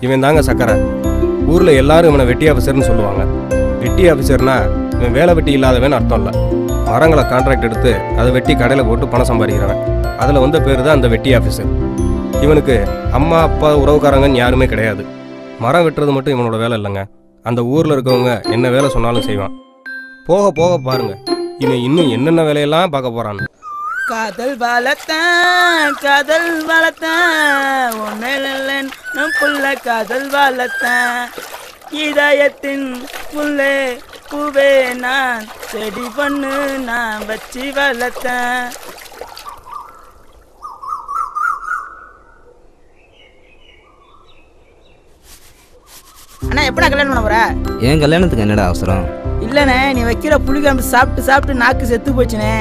இவன் தாங்க சக்கரை. ஊரில் எல்லாரும் இவனை வெட்டி ஆஃபீஸர்னு சொல்லுவாங்க. வெட்டி ஆஃபீஸர்னா இவன் வேலை வெட்டி இல்லாதவன் அர்த்தம் இல்லை. மரங்களை கான்ட்ராக்ட் எடுத்து அதை வெட்டி கடையில் போட்டு பணம் சம்பாதிக்கிறவன். அதில் வந்த பேர் தான் அந்த வெட்டி ஆஃபீஸர். இவனுக்கு அம்மா அப்பா உறவுக்காரங்கன்னு யாருமே கிடையாது. மரம் வெட்டுறது மட்டும் இவனோட வேலை இல்லைங்க. அந்த ஊரில் இருக்கவங்க என்ன வேலை சொன்னாலும் செய்வான். போக போக பாருங்க இவன் இன்னும் என்னென்ன வேலையெல்லாம் பார்க்க போறான்னு. காதல் வளர்த்தேன் காதல் வளர்த்தேன் ஒன்னும் புள்ள காதல் வளர்த்தேன் இதயத்தின் புள்ளே பூவே நான் செடி பண்ணு நான் வச்சு வளர்த்தேன். அண்ணா எப்படா கல்யாணம் பண்ண போற? ஏன் கல்யாணத்துக்கு என்னடா அவசரம்? இல்லண்ணே நீ வைக்கிற புளிக்காம்பு சாப்பிட்டு சாப்பிட்டு நாக்கு செத்து போச்சுனே.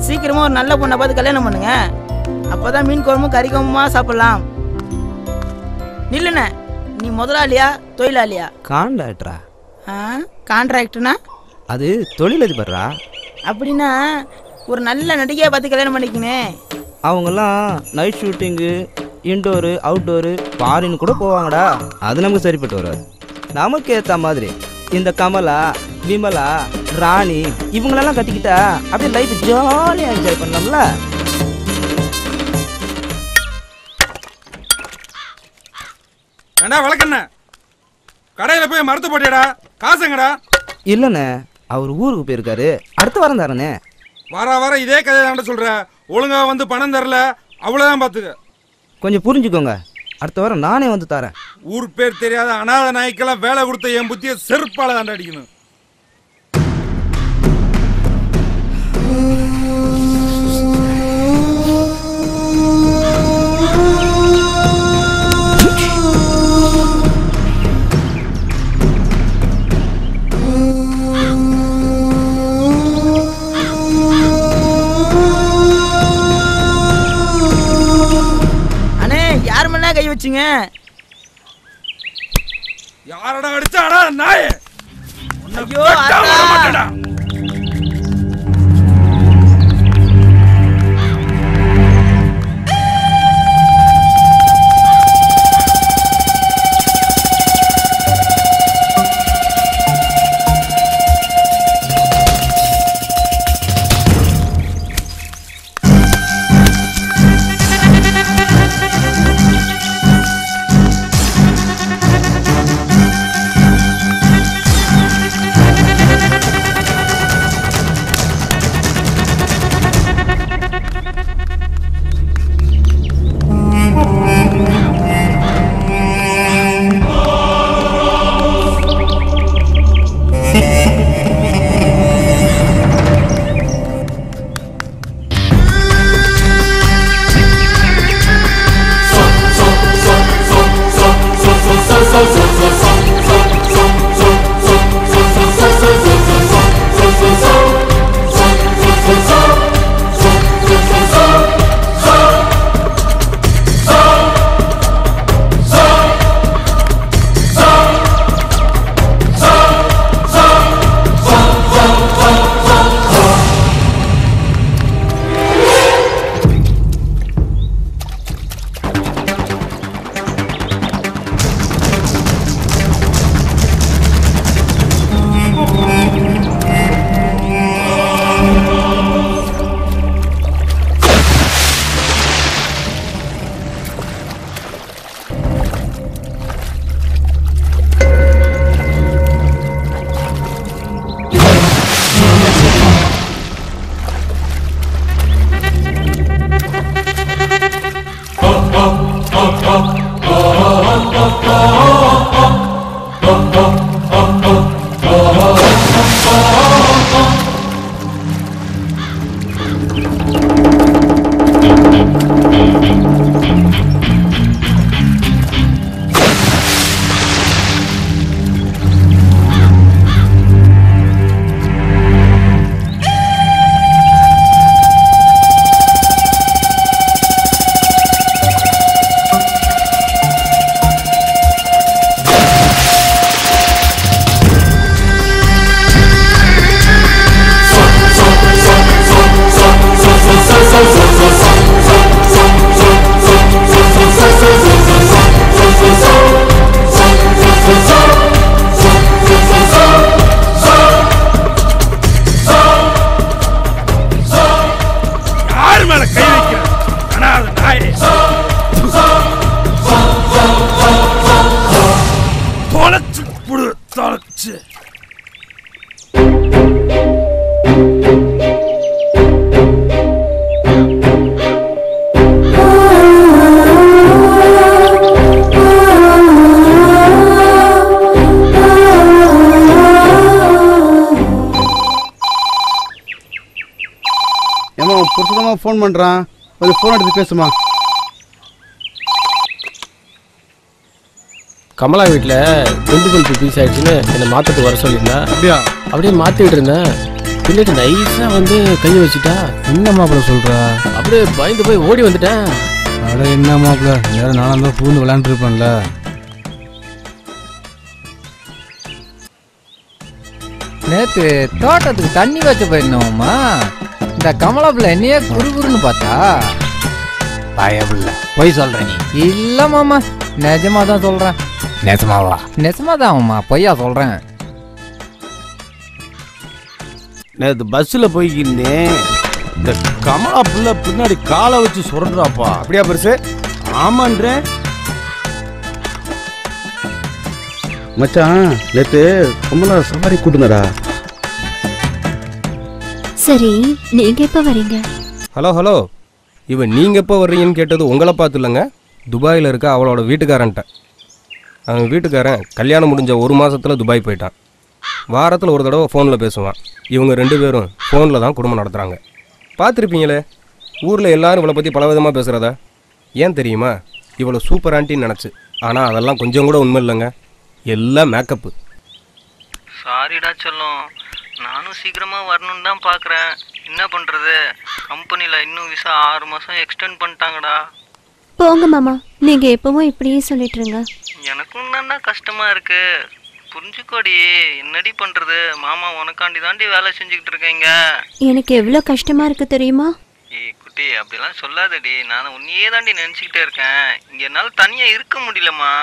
சீக்கிரமா ஒரு நல்ல பொண்ணை பார்த்து கல்யாணம் பண்ணுங்க. அப்பதான் மீன் குழம்பு கறி குழம்புமா சாப்பிடலாம். நில்லுண்ணே, நீ முதலாளியா தொழிலாளியா? கான்ட்ராக்டரா? கான்ட்ராக்டர்னா அது தொழிலதிபர்ரா. அப்படின்னா ஒரு நல்ல நடிகையை பார்த்து கல்யாணம் பண்ணிக்கினே. அவங்கெல்லாம் night shooting, indoor outdoor foreign கூட போவாங்கடா. அது நமக்கு சரிப்பட்டு வராது. நமக்கு ஏற்ற மாதிரி இந்த கமலா, விமலா, ராணி இவங்களெல்லாம் கட்டிக்கிட்டா அப்படியே லைஃப் ஜாலியாக என்ஜாய் பண்ணலாம்ல. ஏண்டா வழக்கண்ண கடையில் போய் மறுத்து போட்டியடா, காசுங்கடா. இல்லைண்ணே, அவர் ஊருக்கு போயிருக்காரு, அடுத்த வாரம் தரண்ணே. வர இதே கதையை தான் சொல்ற. ஒழுங்கா வந்து பணம் தரல அவ்வளோதான் பார்த்துக்க. கொஞ்சம் புரிஞ்சுக்கோங்க, அடுத்த வாரம் நானே வந்து தரேன். ஊர் பேர் தெரியாத அநாத நாய்க்கெல்லாம் வேலை கொடுத்த என் புத்தியை செருப்பால தாண்ட அடிக்கணும். கை வச்சுங்க. யாரடா அடிச்சாடா நாயே? ஐயோ புருஷமாக ஃபோன் பண்ணுறான், கொஞ்சம் ஃபோன் எடுத்து பேசுமா. கமலா வீட்டில் குண்டு பல்பு பீஸ் ஆயிடுச்சுன்னு என்னை மாற்றத்துக்கு வர சொல்லியிருந்தேன். அப்படியா? அப்படியே மாற்றிக்கிட்டு இருந்தேன். பின்னாடி நைஸாக வந்து கையை வச்சுட்டா. என்ன மாப்பிள்ள சொல்கிறா? அப்படியே பயந்து போய் ஓடி வந்துட்டேன். அட என்ன மாப்பிள்ள, வேறு நானும் தான் பூந்து விளையாண்டுருப்பேன்ல. நேற்று தோட்டத்துக்கு தண்ணி வச்ச போயிருந்தோம்மா. இந்த கமலா பிள்ளை என்னையே குறுகுறுன்னு பார்த்தா. பயபில்ல பொய் சொல்ற நீ? இல்ல மாமா, நிஜமா தான் சொல்றேன். நெசமாவா? நெசமா தான் பொய்யா சொல்றேன். நேற்று பஸ்ஸில் போய்க்கிருந்தேன். இந்த கமலா பிள்ளை பின்னாடி காலை வச்சு சுரண்டுறாப்பா. அப்படியா பெருசு? ஆமான்றேன் மச்சான், நேற்று கமலா சவாரி கூட்டுனடா. சரி, நீங்க எப்ப வரீங்க? ஹலோ ஹலோ, இவன் நீங்கள் எப்போ வர்றீங்கன்னு கேட்டது உங்களை பார்த்து இல்லைங்க, துபாயில் இருக்க அவளோட வீட்டுக்காரன்ட்ட. அவன் வீட்டுக்காரன் கல்யாணம் முடிஞ்ச 1 மாதத்தில் துபாய் போயிட்டான். வாரத்தில் ஒரு தடவை ஃபோனில் பேசுவான். இவங்க 2 பேரும் ஃபோனில் தான் குடும்பம் நடத்துகிறாங்க. பார்த்துருப்பீங்களே, ஊரில் எல்லாரும் இவளை பற்றி பலவிதமாக பேசுகிறதா. ஏன் தெரியுமா? இவளை சூப்பர் ஆண்டின்னு நினச்சி. ஆனால் அதெல்லாம் கொஞ்சம் கூட உண்மை இல்லைங்க, எல்லாம் மேக்கப்பு. சாரிடா சொல்லும், நானும் சீக்கிரமாக வரணும்னு தான் பார்க்குறேன். என்ன பண்ணுறது, கம்பெனியில் இன்னும் விசா 6 மாதம் எக்ஸ்டெண்ட் பண்ணிட்டாங்கடா. போங்க மாமா, நீங்க எப்பவும் இப்படியே சொல்லிட்டுருங்க. எனக்கும் தான்டா கஷ்டமாக இருக்கு, புரிஞ்சுக்கோடி. என்னடி பண்ணுறது, மாமா உனக்காண்டி தாண்டி வேலை செஞ்சுக்கிட்டு இருக்கீங்க. எனக்கு எவ்வளோ கஷ்டமா இருக்கு தெரியுமா? ஏய் குட்டி, அப்படிலாம் சொல்லாதடி. நான் உன்னையே தாண்டி நினச்சிக்கிட்டே இருக்கேன். இங்கே என்னால் தனியாக இருக்க முடியலம்மா.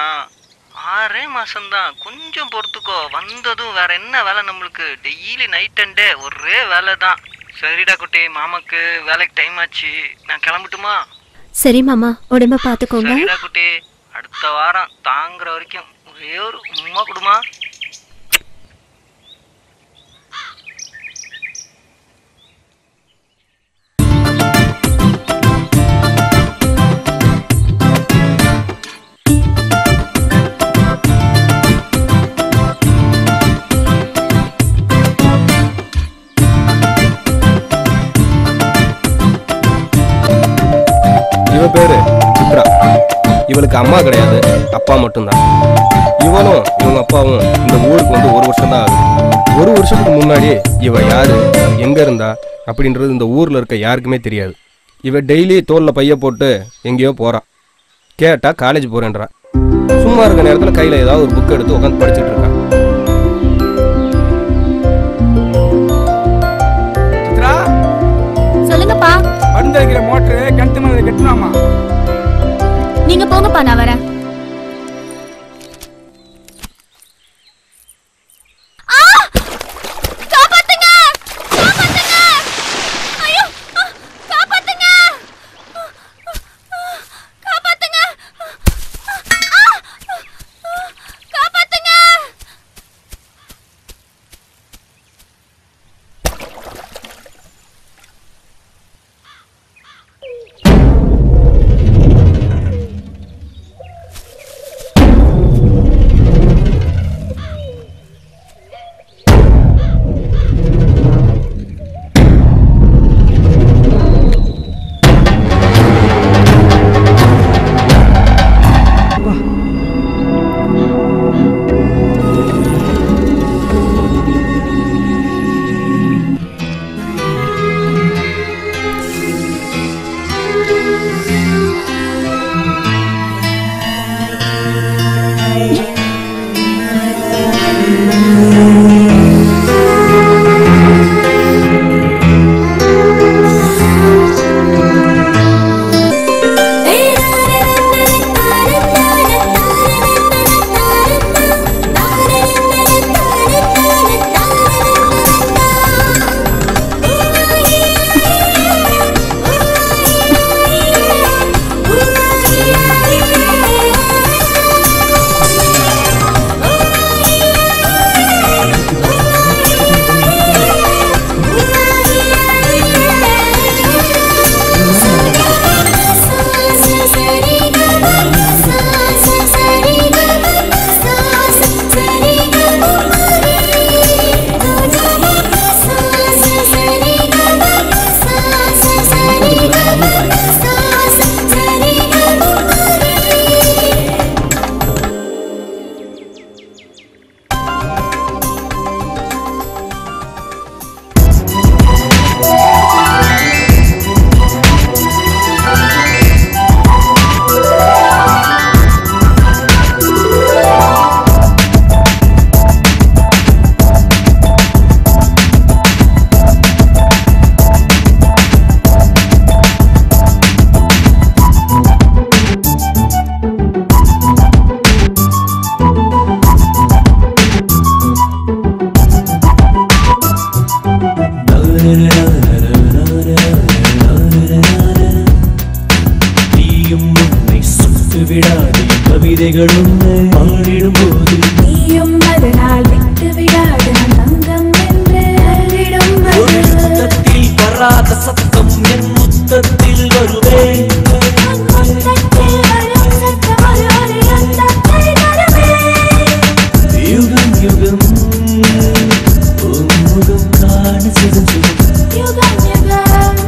6 மாசம்தான், கொஞ்சம் பொறுத்துக்கோ. வந்ததும் வேற என்ன வேலை நம்மளுக்கு? டெய்லி நைட் அண்ட் டே ஒரே வேலை தான். சரிடா குட்டி, மாமாக்கு வேலைக்கு டைம் ஆச்சு, நான் கிளம்பட்டுமா? சரி மாமா, உடம்ப பார்த்துக்கோங்க. சரிடா குட்டி, அடுத்த வாரம் தாங்குற வரைக்கும் ஒரே ஒரு உம்மா கொடுமா. இவ பேரு சித்ரா. இவளுக்கு அம்மா கிடையாது, அப்பா மட்டும்தான். இவனும் இவங்க அப்பாவும் இந்த ஊருக்கு வந்து 1 வருஷம் தான் ஆகுது. 1 வருஷத்துக்கு முன்னாடி இவ யாரு, எங்க இருந்தா அப்படின்றது இந்த ஊர்ல இருக்க யாருக்குமே தெரியாது. இவ டெய்லி தோல்ல பைய போட்டு எங்கேயோ போறா. கேட்டா காலேஜ் போறேன்றா. சும்மா இருக்க நேரத்துல கையில ஏதாவது ஒரு புக் எடுத்து உட்காந்து படிச்சுட்டு இருக்கா. சித்ரா, சொல்லுங்கப்பா. மருந்து வைக்கிற மோட்டரு கிணத்து மேல கட்டணுமா? நீங்க போங்கப்பா, நான் வரேன். நீயும் உன்னை சுட்டு விடாதே கவிதைகளும் பாடிடும் போது நீயும் அதனால் விட்டு விடாத தங்கம் என்று ஒரு முத்தத்தில் வராத சத்தம் என் முத்தத்தில் வருவேன் யுகம் யுகம் உன்முகம் காண சுகம் சுகம் யுகம் யுகம்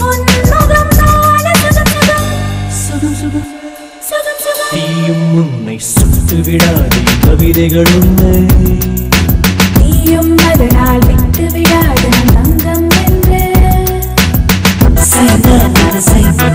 உன்முகம் காண சுகம் சுகம் சுகம் சுகம் சுகம் நீயும் உன்னை சுட்டு விடாதே கவிதைகளும் நீயும் அதனால் விட்டு விடாத தங்கம் என்று சைனா சைனா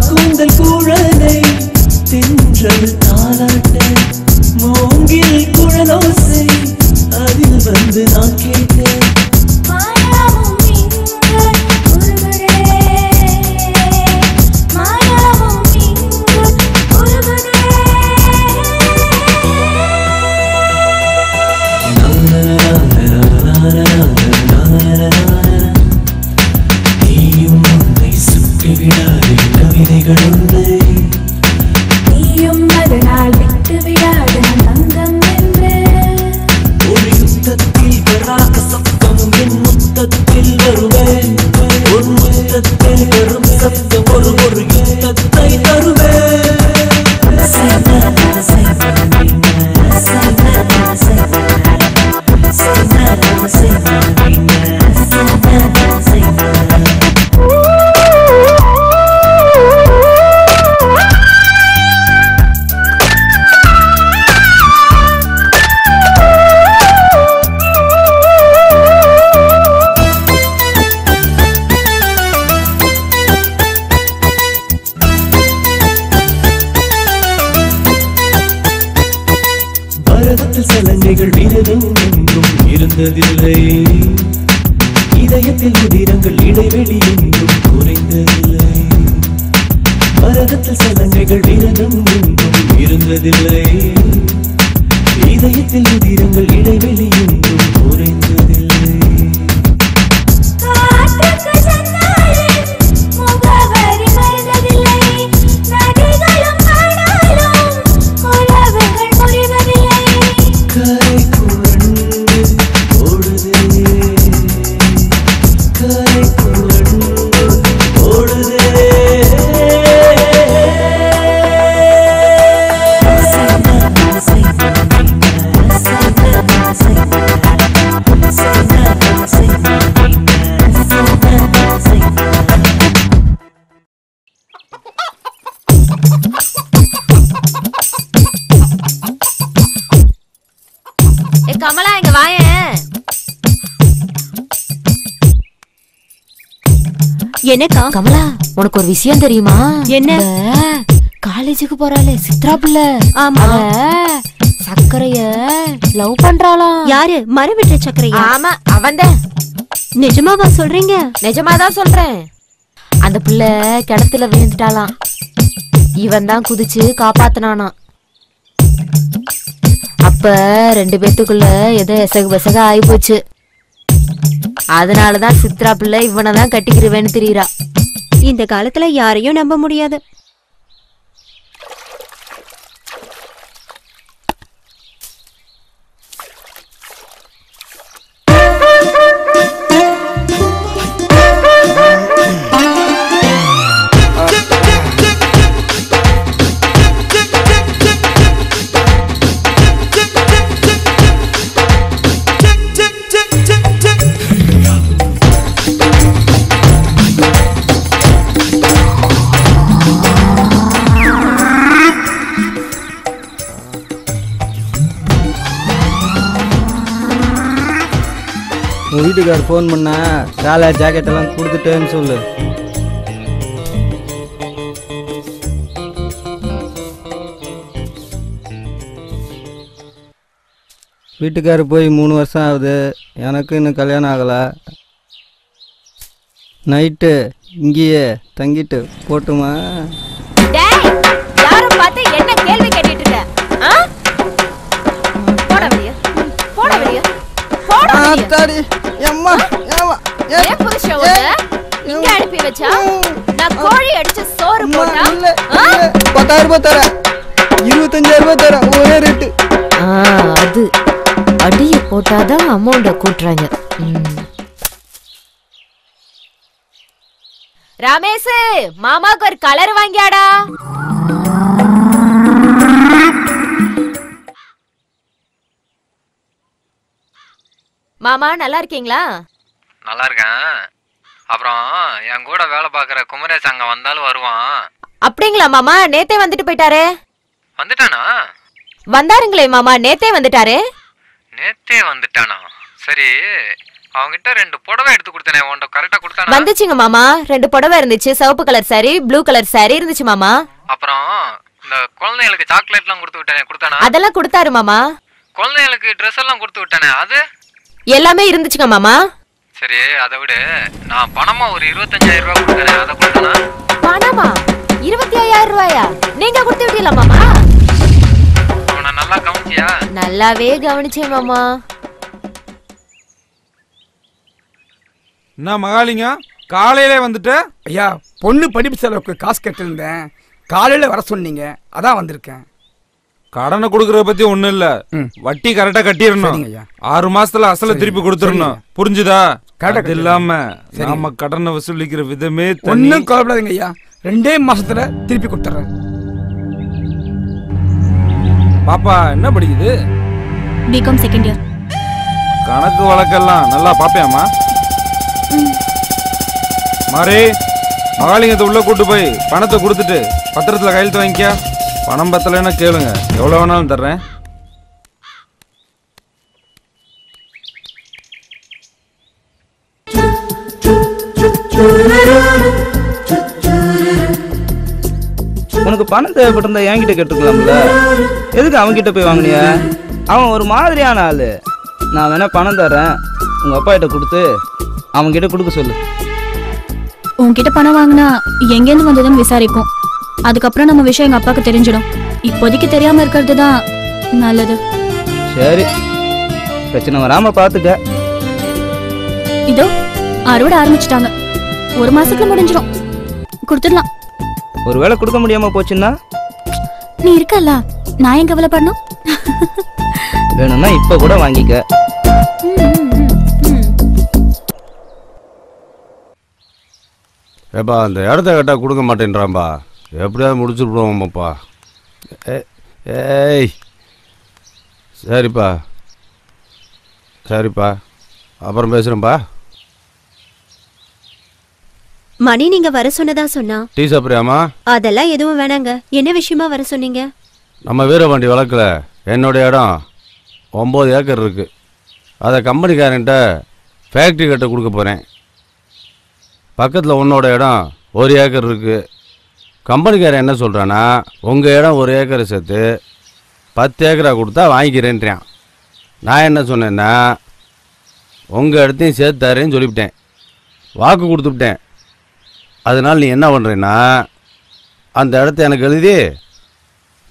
கூந்தல் குழலை தென்றல் தாலாட்ட மூங்கில் குழலோசை அதில் வந்து நான் கேட்டேன் நீயும் உன்னை சுட்டு விடாதே கவிதைகளும் நீயும் அதனால் விட்டு விடாத தங்கம் என்று ஒரு யுத்தத்தில் வராத சத்தம் என் முத்தத்தில் வருவேன் ஒரு முத்தத்தில் வரும் சத்தம் ஒரு யுத்தத்தை தருவேன் பரதத்தில் சலங்கைகள் விரதம் எங்கும் இருந்ததில்லை இதயத்தில் உதிரங்கள் இடைவெளி எங்கும் குறைந்ததில்லை பரதத்தில் சலங்கைகள் விரதம் எங்கும் இருந்ததில்லை இதயத்தில் உதிரங்கள் இடைவெளி எங்கும் குறைந்ததில்லை கமலா இங்க வாயேன். என்னக்கா? கமலா உனக்கு ஒரு விஷயம் தெரியுமா? என்ன? காலேஜுக்கு போறாளே சித்ரா புள்ள. ஆமா. சக்கரைய லவ் பண்றாளாம். யாரு? மரவிட்ட சக்கரையா? ஆமா அவன்தான். நிஜமாவா சொல்றீங்க? நிஜமாதான் சொல்றேன். அந்த புள்ள கிணத்துல விழுந்துட்டாளாம். இவன் தான் குதிச்சு காப்பாத்தினானாம். அப்ப ரெண்டு பேத்துக்குள்ள ஏதோ எசகு பெசக ஆகி போச்சு. அதனாலதான் சித்ரா பிள்ளை இவனதான் கட்டிக்கிறவேன்னு தெரியுறா. இந்த காலத்துல யாரையும் நம்ப முடியாது. உங்கள் வீட்டுக்கார் ஃபோன் பண்ண சேலை ஜாக்கெட்டெல்லாம் கொடுத்துட்டேன்னு சொல்லு. வீட்டுக்கார் போய் 3 வருஷம் ஆகுது, எனக்கு இன்னும் கல்யாணம் ஆகலை. நைட்டு இங்கேயே தங்கிட்டு போட்டுமா? யாரும் பார்த்து என்ன கேள்வி கேட்டுட்டு இருக்க? போட வெளிய, போட வெளிய, போட வெளிய. அம்மா ஏன் புருஷன் உன்னை இங்க அனுப்பி வச்சா? நான் கோழி அடிச்ச சோறு போட்டா 10,000 ரூபாய் தரேன், 25,000 ரூபாய் தரேன், ஒரே ரேட்டு. அது அடியை போட்டாதான் அமௌண்ட கூட்டுறாங்க. ரமேஷ், மாமாக்கு ஒரு கலர் வாங்கியாடா. மாமா நல்லா இருக்கீங்களா? நல்லா இருக்கேன். அப்புறம் என் கூட வேலை பார்க்குற குமரேஷ் அங்கே வந்தாலும் வருவான். அப்படிங்களா மாமா? நேத்தே வந்துட்டு போயிட்டாரே. வந்துட்டானா? வந்தாருங்களே மாமா, நேத்தே வந்துட்டாரே. நேத்தே வந்துட்டானா? சரி, அவங்கிட்ட 2 புடவை எடுத்து கொடுத்தனே, உன்கிட்ட கரெக்டா கொடுத்தானா? வந்துச்சுங்க மாமா. 2 புடவை இருந்துச்சு, சிவப்பு colour sorry, blue colour sorry இருந்துச்சு மாமா. அப்புறம் இந்த குழந்தைகளுக்கு சாக்லேட்லாம் கொடுத்து விட்டானே, கொடுத்தானா? அதெல்லாம் கொடுத்தாரு மாமா. குழந்தைகளுக்கு ட்ரெஸ் எல்லாம் கொடுத்து விட்டானே, அது எல்லாமே இருந்துச்சுங்க மாமா. சரி, அதை விட நான் பணமா ஒரு 25,000 ரூபாய் கொடுத்தனே, அதை கொடுத்தானா? பணமா? 25,000 ரூபாயா? நீங்க கொடுத்து விட்டீங்களா மாமா? அவனை நல்லா கவனிச்சியா? நல்லாவே கவனிச்சேன் மாமா. என்ன மகாலிங்க காலையிலே வந்துட்ட? ஐயா, பொண்ணு படிப்பு செலவுக்கு காசு கட்டிருந்தேன், காலையில வர சொன்னீங்க, அதான் வந்திருக்கேன். கடனை கொடுக்கறத பத்தி ஒண்ணும் இல்ல, வட்டி கரெக்டா கட்டிடணும். 6 மாசத்துல அசல திருப்பி கொடுத்துடணும், புரிஞ்சுதா? அது இல்லாம நாம கடனை வசூலிக்கிற விதமே ஒன்னும் கவலைப்படாதீங்க ஐயா, 2 மாசத்துல திருப்பி கொடுத்துறேன். பாப்பா என்ன படிக்குது? BCom second year. கணக்கு வழக்கெல்லாம் நல்லா பாப்பியாமா? மாறி, மகாலிங்கத்தை உள்ள கூட்டு போய் பணத்தை கொடுத்துட்டு பத்திரத்துல கையெழுத்து வாங்கிக்க. பணம் பத்தலைன்னா கேளுங்க, எவ்வளவு வேணாலும் தர்றேன். உனக்கு பணம் தேவைப்பட்டிருந்தா என்கிட்ட கேட்டுக்கலாம்ல, எதுக்கு அவன்கிட்ட போய் வாங்கினிய? அவன் ஒரு மாதிரியான ஆளு. நான் வேணா பணம் தரேன், உங்க அப்பா கிட்ட கொடுத்து அவன்கிட்ட கொடுக்க சொல்லு. உன்கிட்ட பணம் வாங்கினா எங்கேருந்து வந்ததுன்னு விசாரிப்போம். அதுக்கப்புறம் நம்ம விஷயம் எங்க அப்பாவுக்கு தெரிஞ்சிடும். இப்போதைக்கு தெரியாம இருக்கிறது தான் நல்லது. சரி, பிரச்சனை வராம பாத்துக்க. இதோ அறுவடை ஆரம்பிச்சிட்டாங்க, 1 மாசத்துல முடிஞ்சிடும், கொடுத்துடலாம். ஒருவேளை கொடுக்க முடியாம போச்சுன்னா? நீ இருக்கல்ல, நான் ஏன் கவலைப்படணும்? வேணும்னா இப்ப கூட வாங்கிக்க. ஏப்பா, அந்த இடத்த கேட்டால் கொடுக்க மாட்டேன்றான்பா, எப்படியாவது முடிச்சுடுவோம்ப்பா. ஏய், சரிப்பா சரிப்பா, அப்புறம் பேசுகிறேன்ப்பா. மணி நீங்க வர சொன்னதா சொன்னா. டீ சாப்பிட்றியாமா? அதெல்லாம் எதுவும் வேணாங்க. என்ன விஷயமா வர சொன்னீங்க? நம்ம வீரபாண்டி வழக்கில் என்னுடைய இடம் 9 ஏக்கர் இருக்குது. அதை கம்பெனிக்காரன்ட்ட ஃபேக்ட்ரி கட்ட கொடுக்க போகிறேன். பக்கத்தில் உன்னோட இடம் 1 ஏக்கர் இருக்குது. கம்பெனிக்காரன் என்ன சொல்கிறான்னா, உங்கள் இடம் 1 ஏக்கரை சேர்த்து 10 ஏக்கராக கொடுத்தா வாங்கிக்கிறேன்றான். நான் என்ன சொன்னேன்னா, உங்கள் இடத்தையும் சேர்த்து தரேன்னு சொல்லிவிட்டேன், வாக்கு கொடுத்துவிட்டேன். அதனால் நீ என்ன பண்ணுறேன்னா, அந்த இடத்த எனக்கு எழுதி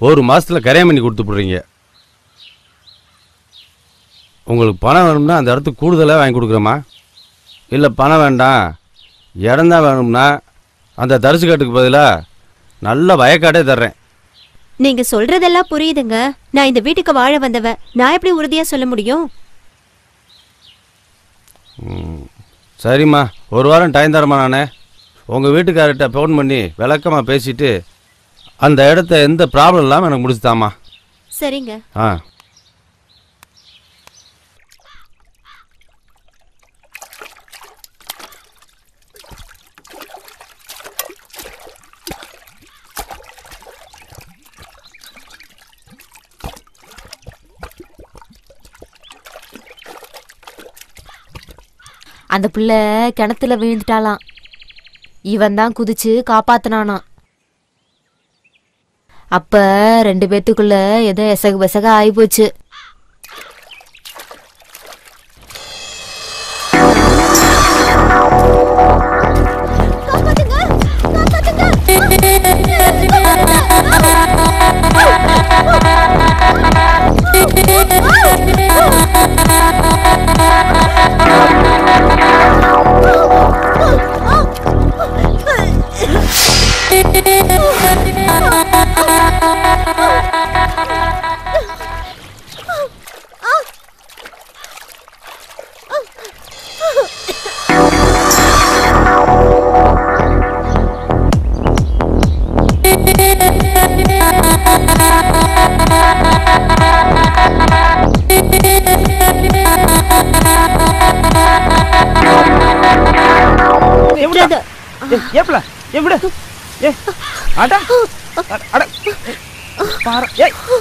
1 மாதத்தில் கரையம் பண்ணி கொடுத்துட்றீங்க. உங்களுக்கு பணம் வேணும்னா அந்த இடத்துக்கு கூடுதலாக வாங்கி கொடுக்குறேம்மா. இல்லை பணம் வேண்டாம், இடம்தான் வேணும்னா அந்த தரிசு காட்டுக்கு பதிலாக நல்ல வயக்காடே தர்றேன். நீங்க சொல்றதெல்லாம் புரியுதுங்க. நான் இந்த வீட்டுக்கு வாழ வந்தவ, நான் எப்படி உறுதியா சொல்ல முடியும்? சரிம்மா, 1 வாரம் டைம் தரமா? நானே உங்கள் வீட்டுக்கார்கிட்ட ஃபோன் பண்ணி விளக்கமாக பேசிவிட்டு அந்த இடத்த எந்த ப்ராப்ளம் இல்லாமல் எனக்கு முடிச்சுதாம்மா. சரிங்க. ஆ, அந்த பிள்ளை கிணத்துல விழுந்துட்டாளாம். இவன் தான் குதிச்சு காப்பாத்தினானாம். அப்ப 2 பேத்துக்குள்ள ஏதோ எசகு பெசக ஆயிப்போச்சு.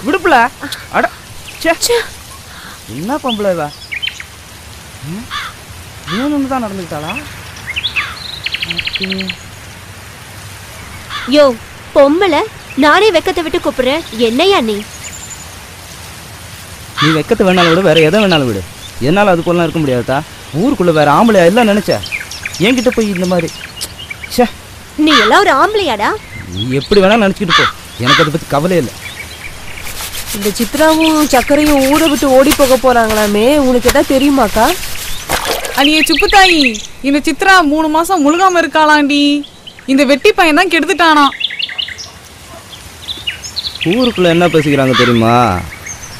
விடுப்புல என்ன பொம்பளை தான் நடந்துக்கிட்டாளா? யோ பொம்பளை, நானே வெக்கத்தை விட்டு கூப்பிடுறேன், என்னையா நீ? நீ வெக்கத்தை வேணாலும் விடு, வேற எதை வேணாலும் விடு, என்னால் அதுக்குள்ள இருக்க முடியாதா? ஊருக்குள்ள வேற ஆம்பளையா எல்லாம் நினைச்ச, என்கிட்ட போய் இந்த மாதிரி நீ எல்லாம் ஒரு ஆம்பளையாடா? நீ எப்படி வேணா நினைச்சுக்கிட்டு போ, எனக்கு அதை பத்தி கவலை இல்லை. இந்த சித்ராவும் சக்கரையும் ஊரை விட்டு ஓடி போக போறாங்களாமே, உனக்கு எதாவது தெரியுமாக்கா? அடியே சுப்புத்தாயி, இந்த சித்ரா 3 மாசம் முழுகாம இருக்காளாண்டி. இந்த வெட்டி பையன் தான் கெடுத்துட்டானா. ஊருக்குள்ள என்ன பேசிக்கிறாங்க தெரியுமா?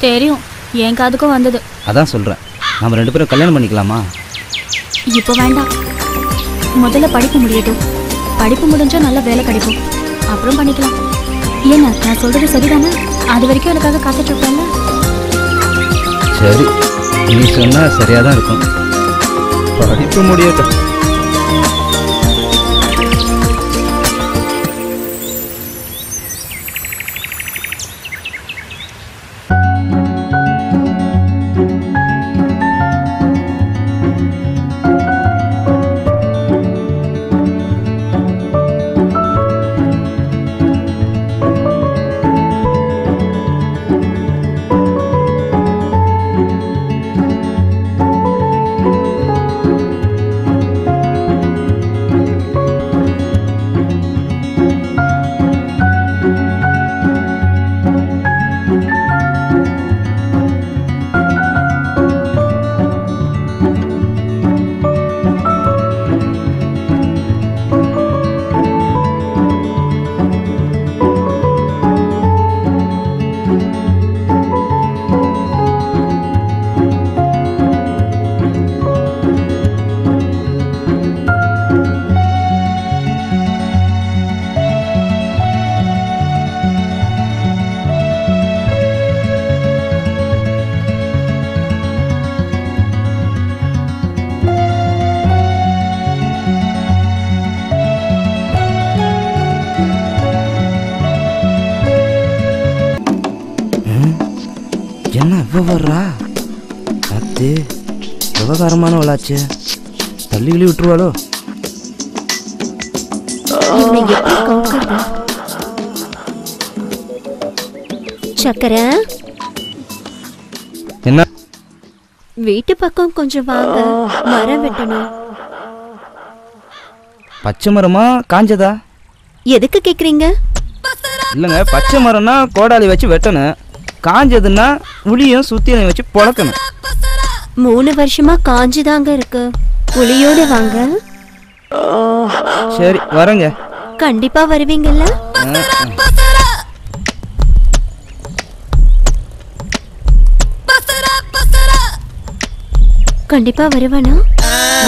தெரியும், என் காதுக்கும் வந்தது. அதான் சொல்றேன், நம்ம 2 பேரும் கல்யாணம் பண்ணிக்கலாமா? இப்போ வேண்டாம், முதல்ல படிப்பு முடியட்டும். படிப்பு முடிஞ்சா நல்ல வேலை கிடைக்கும், அப்புறம் பண்ணிக்கலாம். ஏன்னா நான் சொல்றது சரிதானே? அது வரைக்கும் எனக்காக காத்துட்டு இருப்பேன்ல. சரி, நீ சொன்னா சரியா தான் இருக்கும். படிப்பு முடியட்டும். வர்றா அத்து விவகாரமானவளாச்சு, தள்ளி கிளி விட்டுருவாளோ? சக்கர, என்ன? வீட்டு பக்கம் கொஞ்சம் வாங்க, மரம் வெட்டணும். பச்சை மரமா காஞ்சதா? எதுக்கு கேக்குறீங்க? இல்லைங்க, பச்சை மரம்னா கோடாலி வச்சு வெட்டணும், காஞ்சதுன்னா உளியும் சுத்தியலையும் வச்சு பொழக்கணும். 3 வருஷமா காஞ்சுதாங்க இருக்கு, உளியோட வாங்க. சரி வரேங்க. கண்டிப்பா வருவீங்கல்ல? கண்டிப்பா வருவானா?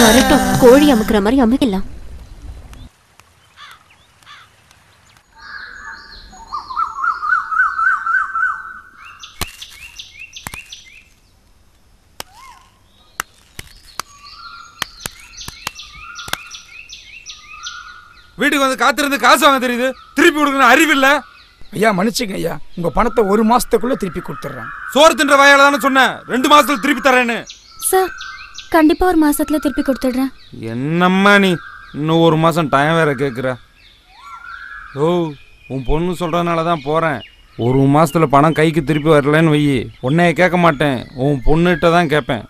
வரட்டும், கோழி அமுக்குற மாதிரி அமுக்கலாம். வீட்டுக்கு வந்து காத்திருந்து காசு வாங்க தெரியுது, திருப்பி கொடுக்கணும் அறிவில்லை. ஐயா மன்னிச்சுங்க ஐயா, உங்க பணத்தை 1 மாசத்துக்குள்ள திருப்பி கொடுத்துட்றேன். சோறு தின்ற வாயால தானே சொன்னேன் 2 மாசத்துல திருப்பி தரேன்னு. சார் கண்டிப்பா ஒரு மாசத்துல திருப்பி கொடுத்துடுறேன். என்னம்மா நீ இன்னும் ஒரு மாசம் டைம் வேற கேட்குற? ஓ, உன் பொண்ணு சொல்றதுனால தான் போறேன். ஒரு மாசத்துல பணம் கைக்கு திருப்பி வரலன்னு வை, உன்னைய கேட்க மாட்டேன், உன் பொண்ணுகிட்ட தான் கேட்பேன்.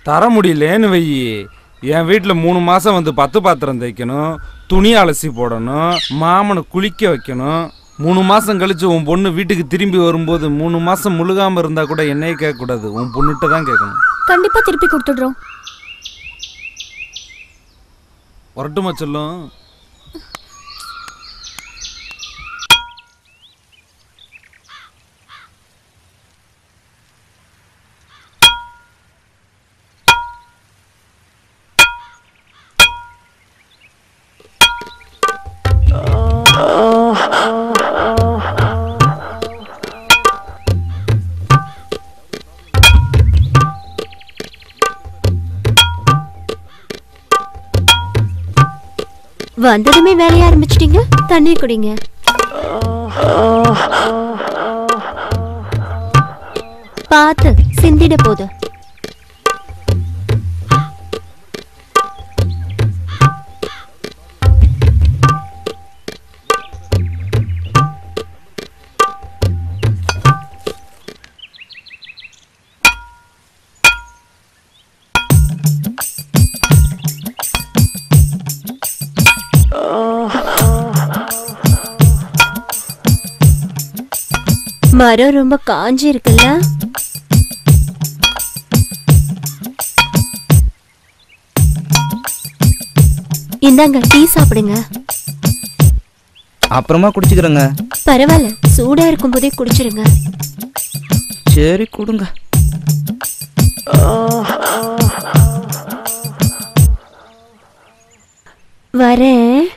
தர முடியலேன்னு வை, என் வீட்டில் 3 மாதம் வந்து 10 பாத்திரம் தைக்கணும், துணி அலசி போடணும், மாமனை குளிக்க வைக்கணும். 3 மாதம் கழிச்சு உன் பொண்ணு வீட்டுக்கு திரும்பி வரும்போது 3 மாதம் முழுகாமல் இருந்தால் கூட என்னையே கேட்கக்கூடாது, உன் பொண்ணுகிட்ட தான் கேட்கணும். கண்டிப்பா திருப்பி கொடுத்துடுறோம். வரட்டுமா சொல்லும்? வந்ததுமே வேலைய ஆரம்பிச்சிட்டீங்க. தண்ணி குடிங்க. பார்த்து சிந்திட போது. மரம் ரொம்ப காஞ்சி இருக்குல்ல? இந்தாங்க டீ சாப்பிடுங்க. அப்புறமா குடிச்சுக்கிறேங்க. பரவாயில்ல, சூடா இருக்கும் போதே குடிச்சிருங்க. சரி கொடுங்க. வரேன்.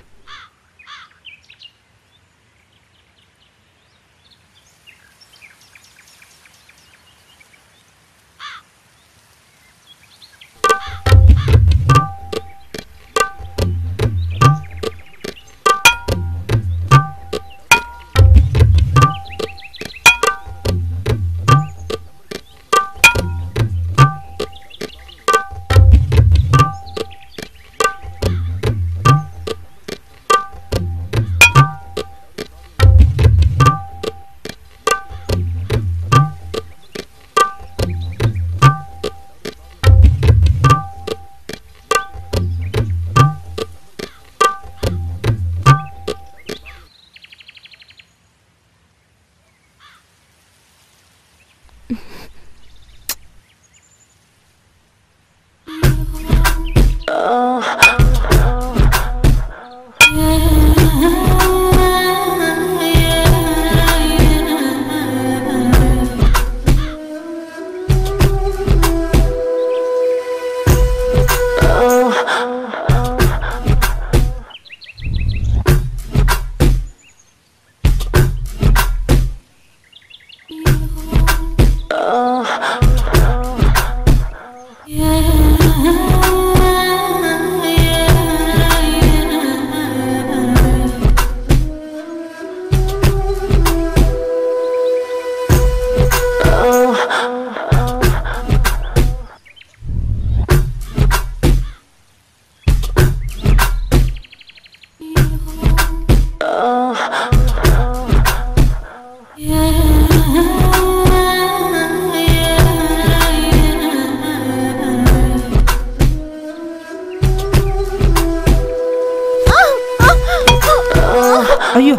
ஐயோ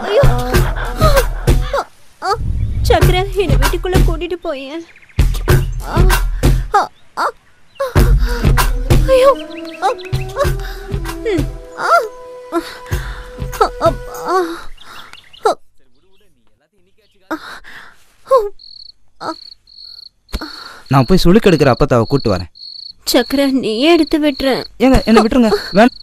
சக்கர, என்ன வீட்டுக்குள்ள கூட்டிட்டு போயேன். ஐயோ நான் போய் சுளுக்கு எடுக்கிற அப்பத்தாவை கூட்டு வரேன். சக்கர, நீயே எடுத்து விட்டுறேன். ஏங்க என்ன விட்டுருங்க. வேணாம்.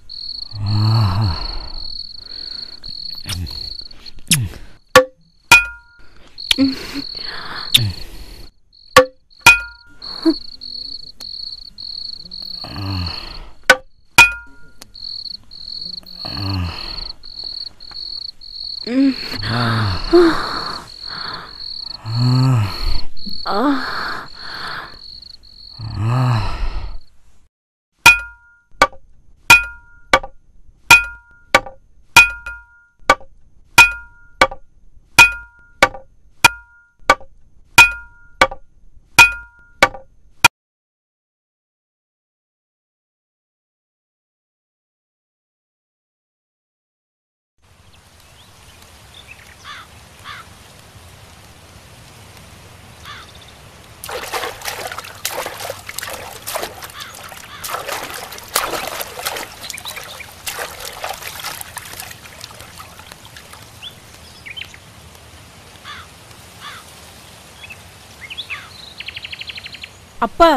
அப்பா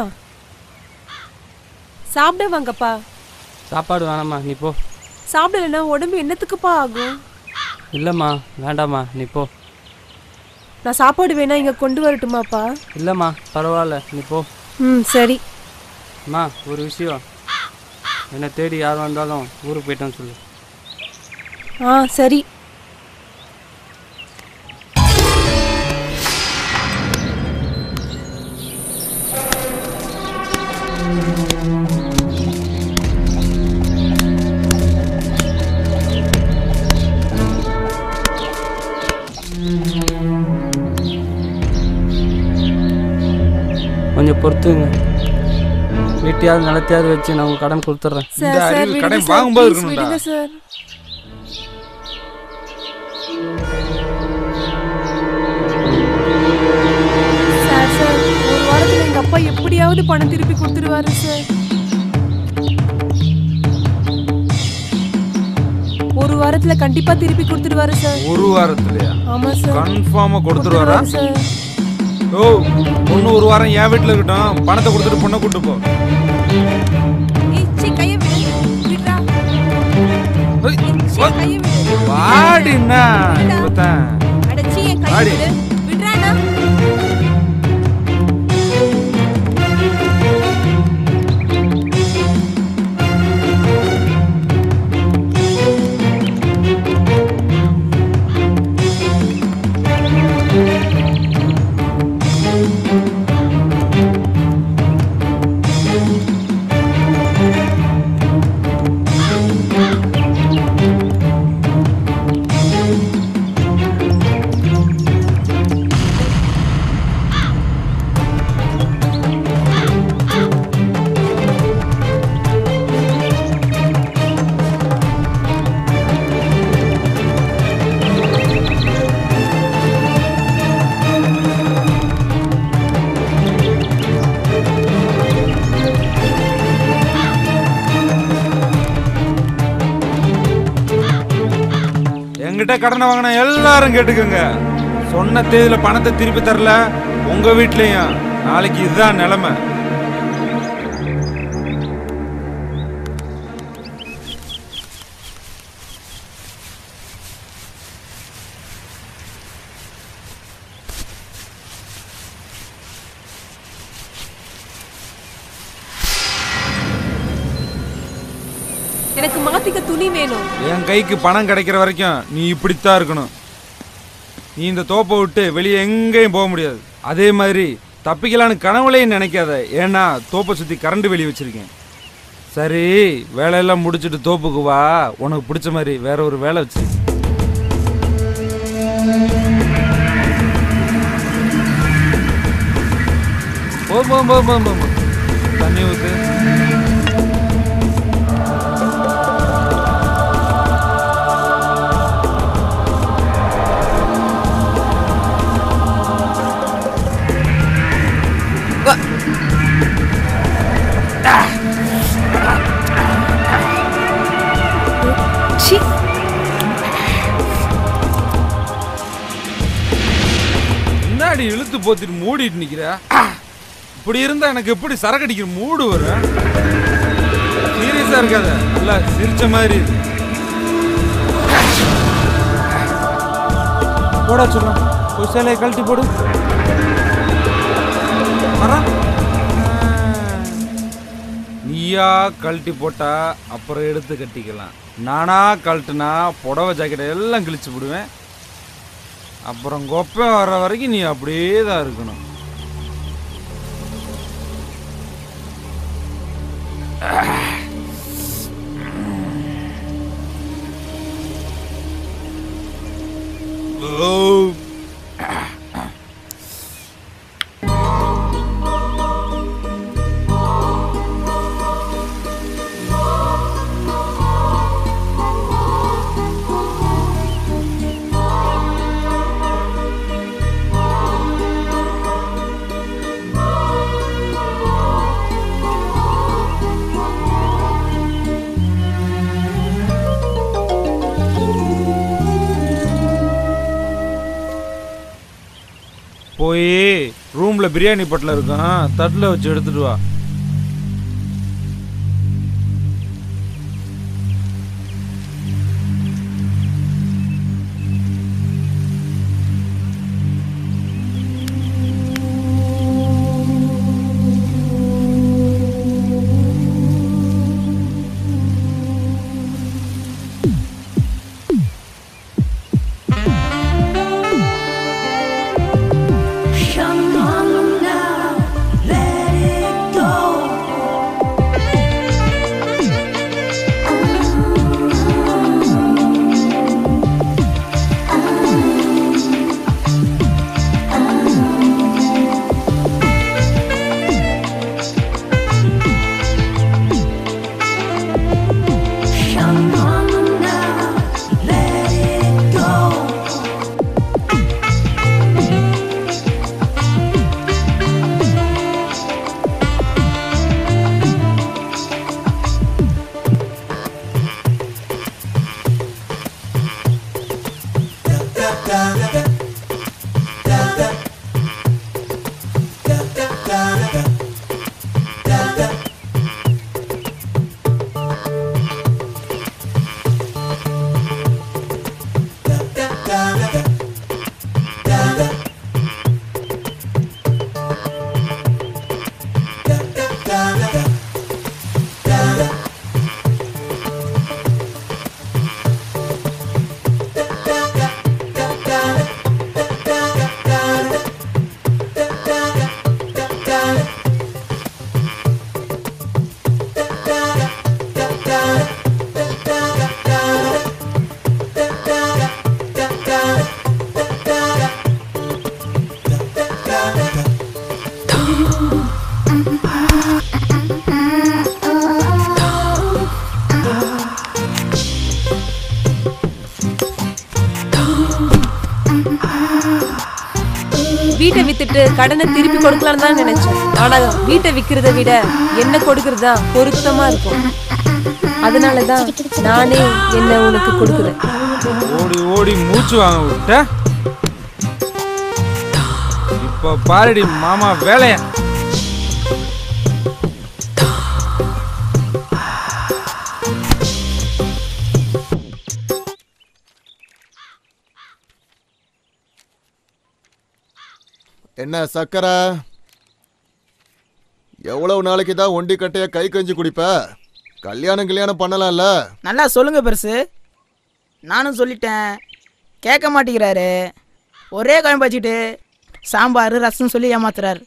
சாப்பிட வாங்கப்பா. சாப்பாடு வேணாம்மா நீ போ. சாப்பிடலன்னா உடம்பு என்னத்துக்குப்பா ஆகும்? இல்லைம்மா வேண்டாம்மா நீ போ. நான் சாப்பாடு வேணா இங்க கொண்டு வரட்டுமாப்பா? இல்லைம்மா பரவாயில்ல நீ போ. சரி. அம்மா ஒரு விஷயம், என்னை தேடி யார் வந்தாலும் ஊருக்கு போயிட்டேன்னு சொல்லு. சரி. கொஞ்சம் பொறுத்துங்க, வீட்டையாவது நிலத்தையாவது வச்சு நான் உங்க கடன் கொடுத்துட்றேன். இந்த அறிவு கடன் வாங்கும்போது இருக்கணும்டா. சார் சார் ஒரு வாரத்துல எங்க அப்பா எப்படியாவது பணம் திருப்பி கொடுத்துருவாரு சார். ஒரு வாரத்துல கண்டிப்பா திருப்பி கொடுத்துருவாரு சார். ஒரு வாரத்துலயா? ஆமா சார். கன்ஃபார்மா கொடுத்துருவாரா சார்? ஓ பொண்ணு ஒரு வாரம் என் வீட்டுல இருக்கட்டும், பணத்தை கொடுத்துட்டு பொண்ணை கூட்டு போ. வாடினா என்கிட்ட கடனை வாங்கின எல்லாரும் கேட்டுக்கோங்க, சொன்ன தேதியில பணத்தை திருப்பி தரல உங்க வீட்லயும் நாளைக்கு இதுதான் நிலைமை. எனக்கு மாத்திக்க துணி வேணும். என் கைக்கு பணம் கிடைக்கிற வரைக்கும் நீ இப்படித்தான் இருக்கணும். நீ இந்த தோப்பை விட்டு வெளியே எங்கேயும் போக முடியாது. அதே மாதிரி தப்பிக்கலான்னு கனவுலையும் நினைக்காத, ஏன்னா தோப்பை சுற்றி கரண்ட் வெளியே வச்சிருக்கேன். சரி வேலையெல்லாம் முடிச்சுட்டு தோப்புக்கு வா, உனக்கு பிடிச்ச மாதிரி வேற ஒரு வேலை வச்சிருக்கேன். போ தண்ணி ஊத்து. முன்னாடி இழுத்து போத்திட்டு மூடிட்டு நிக்கிற. இப்படி இருந்தா எனக்கு எப்படி சரக்கு அடிக்கிற மூடு வரும்? சீரியஸா இருக்காத, நல்லா சிரிச்ச மாதிரி இருக்கு. போடா சொல்ல ஒரு சேலையை கழட்டி போடு. நீயா கழட்டி போட்டா அப்புறம் எடுத்து கட்டிக்கலாம். நானா கழட்டுனா புடவை ஜாக்கெட்டை எல்லாம் கிழிச்சு விடுவேன். அப்புறம் கொப்பை வர்ற வரைக்கும் நீ அப்படியே தான் இருக்கணும். போய் ரூமில் பிரியாணி பட்டில் இருக்கும், தட்டில் வச்சு எடுத்துட்டு வா. வீட்டை வித்துட்டு கடனை திருப்பி கொடுக்கலான்னு தான் நினைச்சேன். ஆனா வீட்டை விக்கிறத விட என்ன கொடுக்கறது தான் பொருத்தமா இருக்கும். அதனாலதான் நானே என்ன உனக்கு கொடுக்குறேன். ஓடி ஓடி மூச்சு வாங்க விட்ட. இப்ப பாருடி மாமா வேலைய. என்ன சக்கரை, எவ்வளவு நாளைக்கு தான் ஒண்டி கட்டைய கை கஞ்சி குடிப்ப? கல்யாணம் பண்ணலாம்ல? நல்லா சொல்லுங்க பெருசு. நானும் சொல்லிட்டேன், கேட்க மாட்டேங்கிறாரு. ஒரே குழம்பு வச்சுட்டு சாம்பார் ரசம் சொல்லி ஏமாத்துறாரு.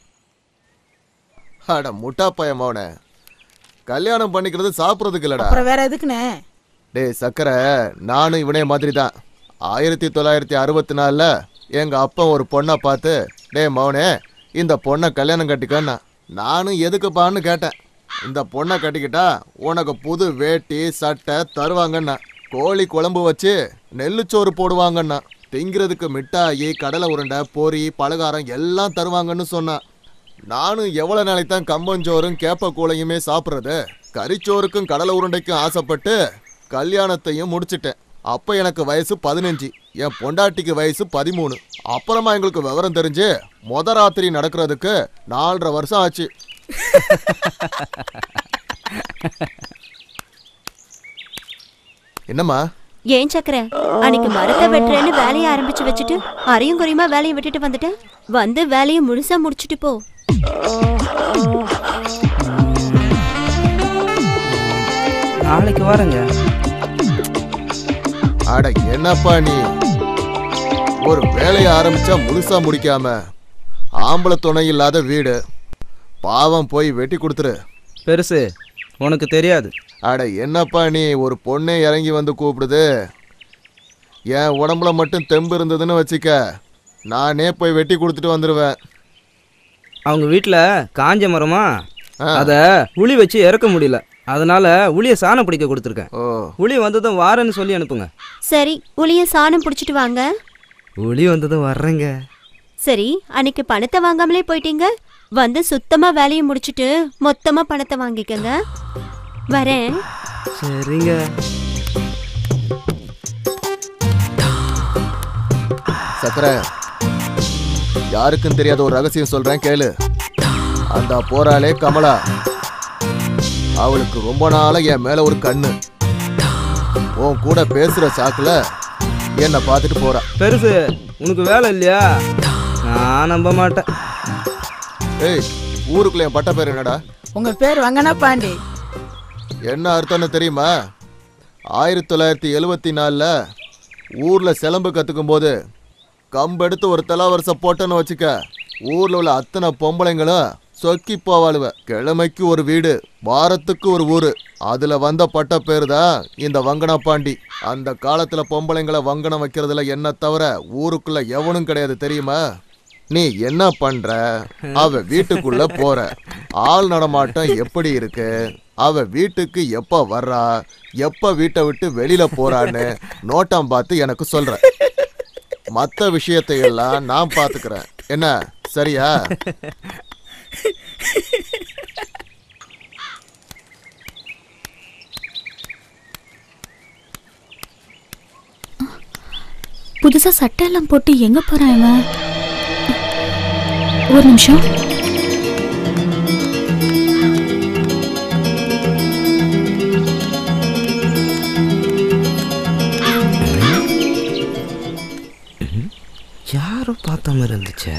அட முட்டா பையன், கல்யாணம் பண்ணிக்கிறது சாப்பிட்றதுக்கு இல்லடா. அப்புறம் வேற எதுக்குண்ணே? டேய் சக்கரை, நானும் இவனே மாதிரி தான். 1964 எங்க அப்பா ஒரு பொண்ணை பார்த்து, டே மௌனே இந்த பொண்ணை கல்யாணம் கட்டிக்கன்னா. நானும் எதுக்குப்பான்னு கேட்டேன். இந்த பொண்ணை கட்டிக்கிட்டா உனக்கு புது வேட்டி சட்டை தருவாங்கண்ணா, கோழி குழம்பு வச்சு நெல்லுச்சோறு போடுவாங்கண்ணா, திங்கிறதுக்கு மிட்டாயி கடலை உருண்டை பொரி பலகாரம் எல்லாம் தருவாங்கன்னு சொன்னான். நானும் எவ்வளோ நாளைக்கு தான் கம்பஞ்சோறும் கேப்ப கூளையுமே சாப்பிட்றது? கறிச்சோறுக்கும் கடலை உருண்டைக்கும் ஆசைப்பட்டு கல்யாணத்தையும் முடிச்சிட்டேன். அப்போ எனக்கு வயசு 15, என் பொண்டாட்டிக்கு வயசு 13. அப்புறமா எங்களுக்கு விவரம் தெரிஞ்சு மொத ராத்திரி நடக்கிறதுக்கு 4.5 வருஷம் ஆச்சு. என்னம்மா? ஏன் சக்கரை, அன்னைக்கு மரத்தை வெட்டுறேன்னு வேலையை ஆரம்பிச்சு வச்சுட்டு அரையும் குறையுமா வேலையை விட்டுட்டு வந்துட்டேன். வந்து வேலையை முழுசா முடிச்சுட்டு போ. நாளைக்கு வரேங்க. அட என்னப்பா நீ, ஒரு வேலையை ஆரம்பிச்சா முழுசா முடிக்காம, ஆம்பளை துணை இல்லாத வீடு, பாவம் போய் வெட்டி கொடுத்துரு. பெருசு உனக்கு தெரியாது. அட என்னப்பா நீ, ஒரு பொண்ணே இறங்கி வந்து கூப்பிடுது. என் உடம்புல மட்டும் தெம்பு இருந்ததுன்னு வச்சுக்க, நானே போய் வெட்டி கொடுத்துட்டு வந்துடுவேன். அவங்க வீட்டில் காஞ்ச மரமா, அதை உளி வச்சு இறக்க முடியல, அதனால உளியை சாணம் பிடிக்க கொடுத்துருக்கேன். உளி வந்ததும் வாரேன்னு சொல்லி அனுப்புங்க. சரி, உளிய சாணம் பிடிச்சிட்டு வாங்க. உளி வந்ததும் வர்றேங்க. சரி, அன்னைக்கு பணத்தை வாங்காமலே போயிட்டீங்க. வந்து சுத்தமா வேலையை முடிச்சிட்டு மொத்தமா பணத்தை வாங்கிக்கங்க. வரேன். சரிங்க. சக்கரை, யாருக்கும் தெரியாத ஒரு ரகசியம் சொல்றேன் கேளு. அந்த போறாளே கமலா, அவளுக்கு ரொம்ப நாளா என் மேல ஒரு கண்ணு. உன் கூட பேசுற சாக்குல என்ன பார்த்துட்டு போறா. பெருசு உனக்கு வேலை இல்லையா? நான் நம்ப மாட்டேன். ஏய், ஊருக்குள்ள என் பட்ட பேர் என்னடா? உங்க பேர் வங்கனா பாண்டி. என்ன அர்த்தம்னு தெரியுமா? 1974ல் ஊர்ல சிலம்பு கத்துக்கும் போது கம்பெடுத்து ஒரு தலாவரிசை போட்டேன்னு வச்சுக்க, ஊர்ல உள்ள அத்தனை பொம்பளைங்களும் சொக்கி போவாளுவ. கிழமைக்கு ஒரு வீடு, வாரத்துக்கு ஒரு ஊரு. அதுல வந்த பட்ட பேரு தான் இந்த வங்கனா பாண்டி. அந்த காலத்துல பொம்பளைங்களை வங்கனம் வைக்கிறதுல என்ன தவிர ஊருக்குள்ள எவனும் கிடையாது தெரியுமா? நீ என்ன பண்ற? அவ வீட்டுக்குள்ள போற, ஆள் நடமாட்டம் எப்படி இருக்கு, அவ வீட்டுக்கு எப்ப வர்றா, எப்ப வீட்டை விட்டு வெளியில போறான்னு நோட்டம் பார்த்து எனக்கு சொல்ற. மற்ற விஷயத்தை எல்லாம் நான் பாத்துக்கிறேன். என்ன சரியா? புதுசா சட்டை எல்லாம் போட்டு எங்க போறான் இவன்? ஒரு நிமிஷம். யாரோ பார்த்த மாதிரி இருந்துச்சே.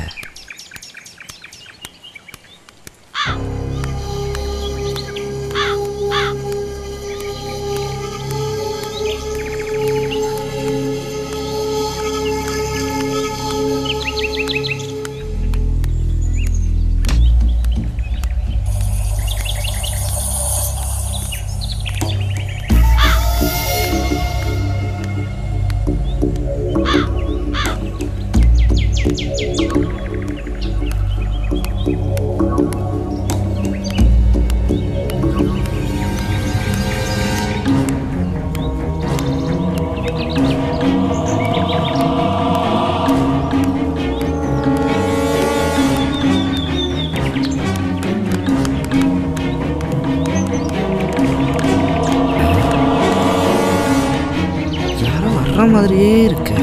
மாதிரியே இருக்கு.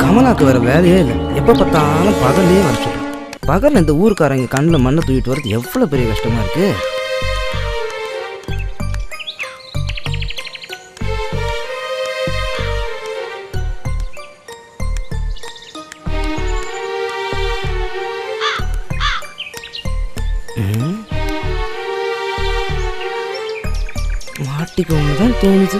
கமலாக்கு வேற வேலையே இல்லை. எப்போ பார்த்தாலும் பகல்லையே வர சொல்றேன். பகல் இந்த ஊருக்காரங்க கண்ணில் மண்ணை தூக்கிட்டு வரது எவ்வளோ பெரிய கஷ்டமா இருக்கு. மாட்டிக்கோங்க தான் தோணுது.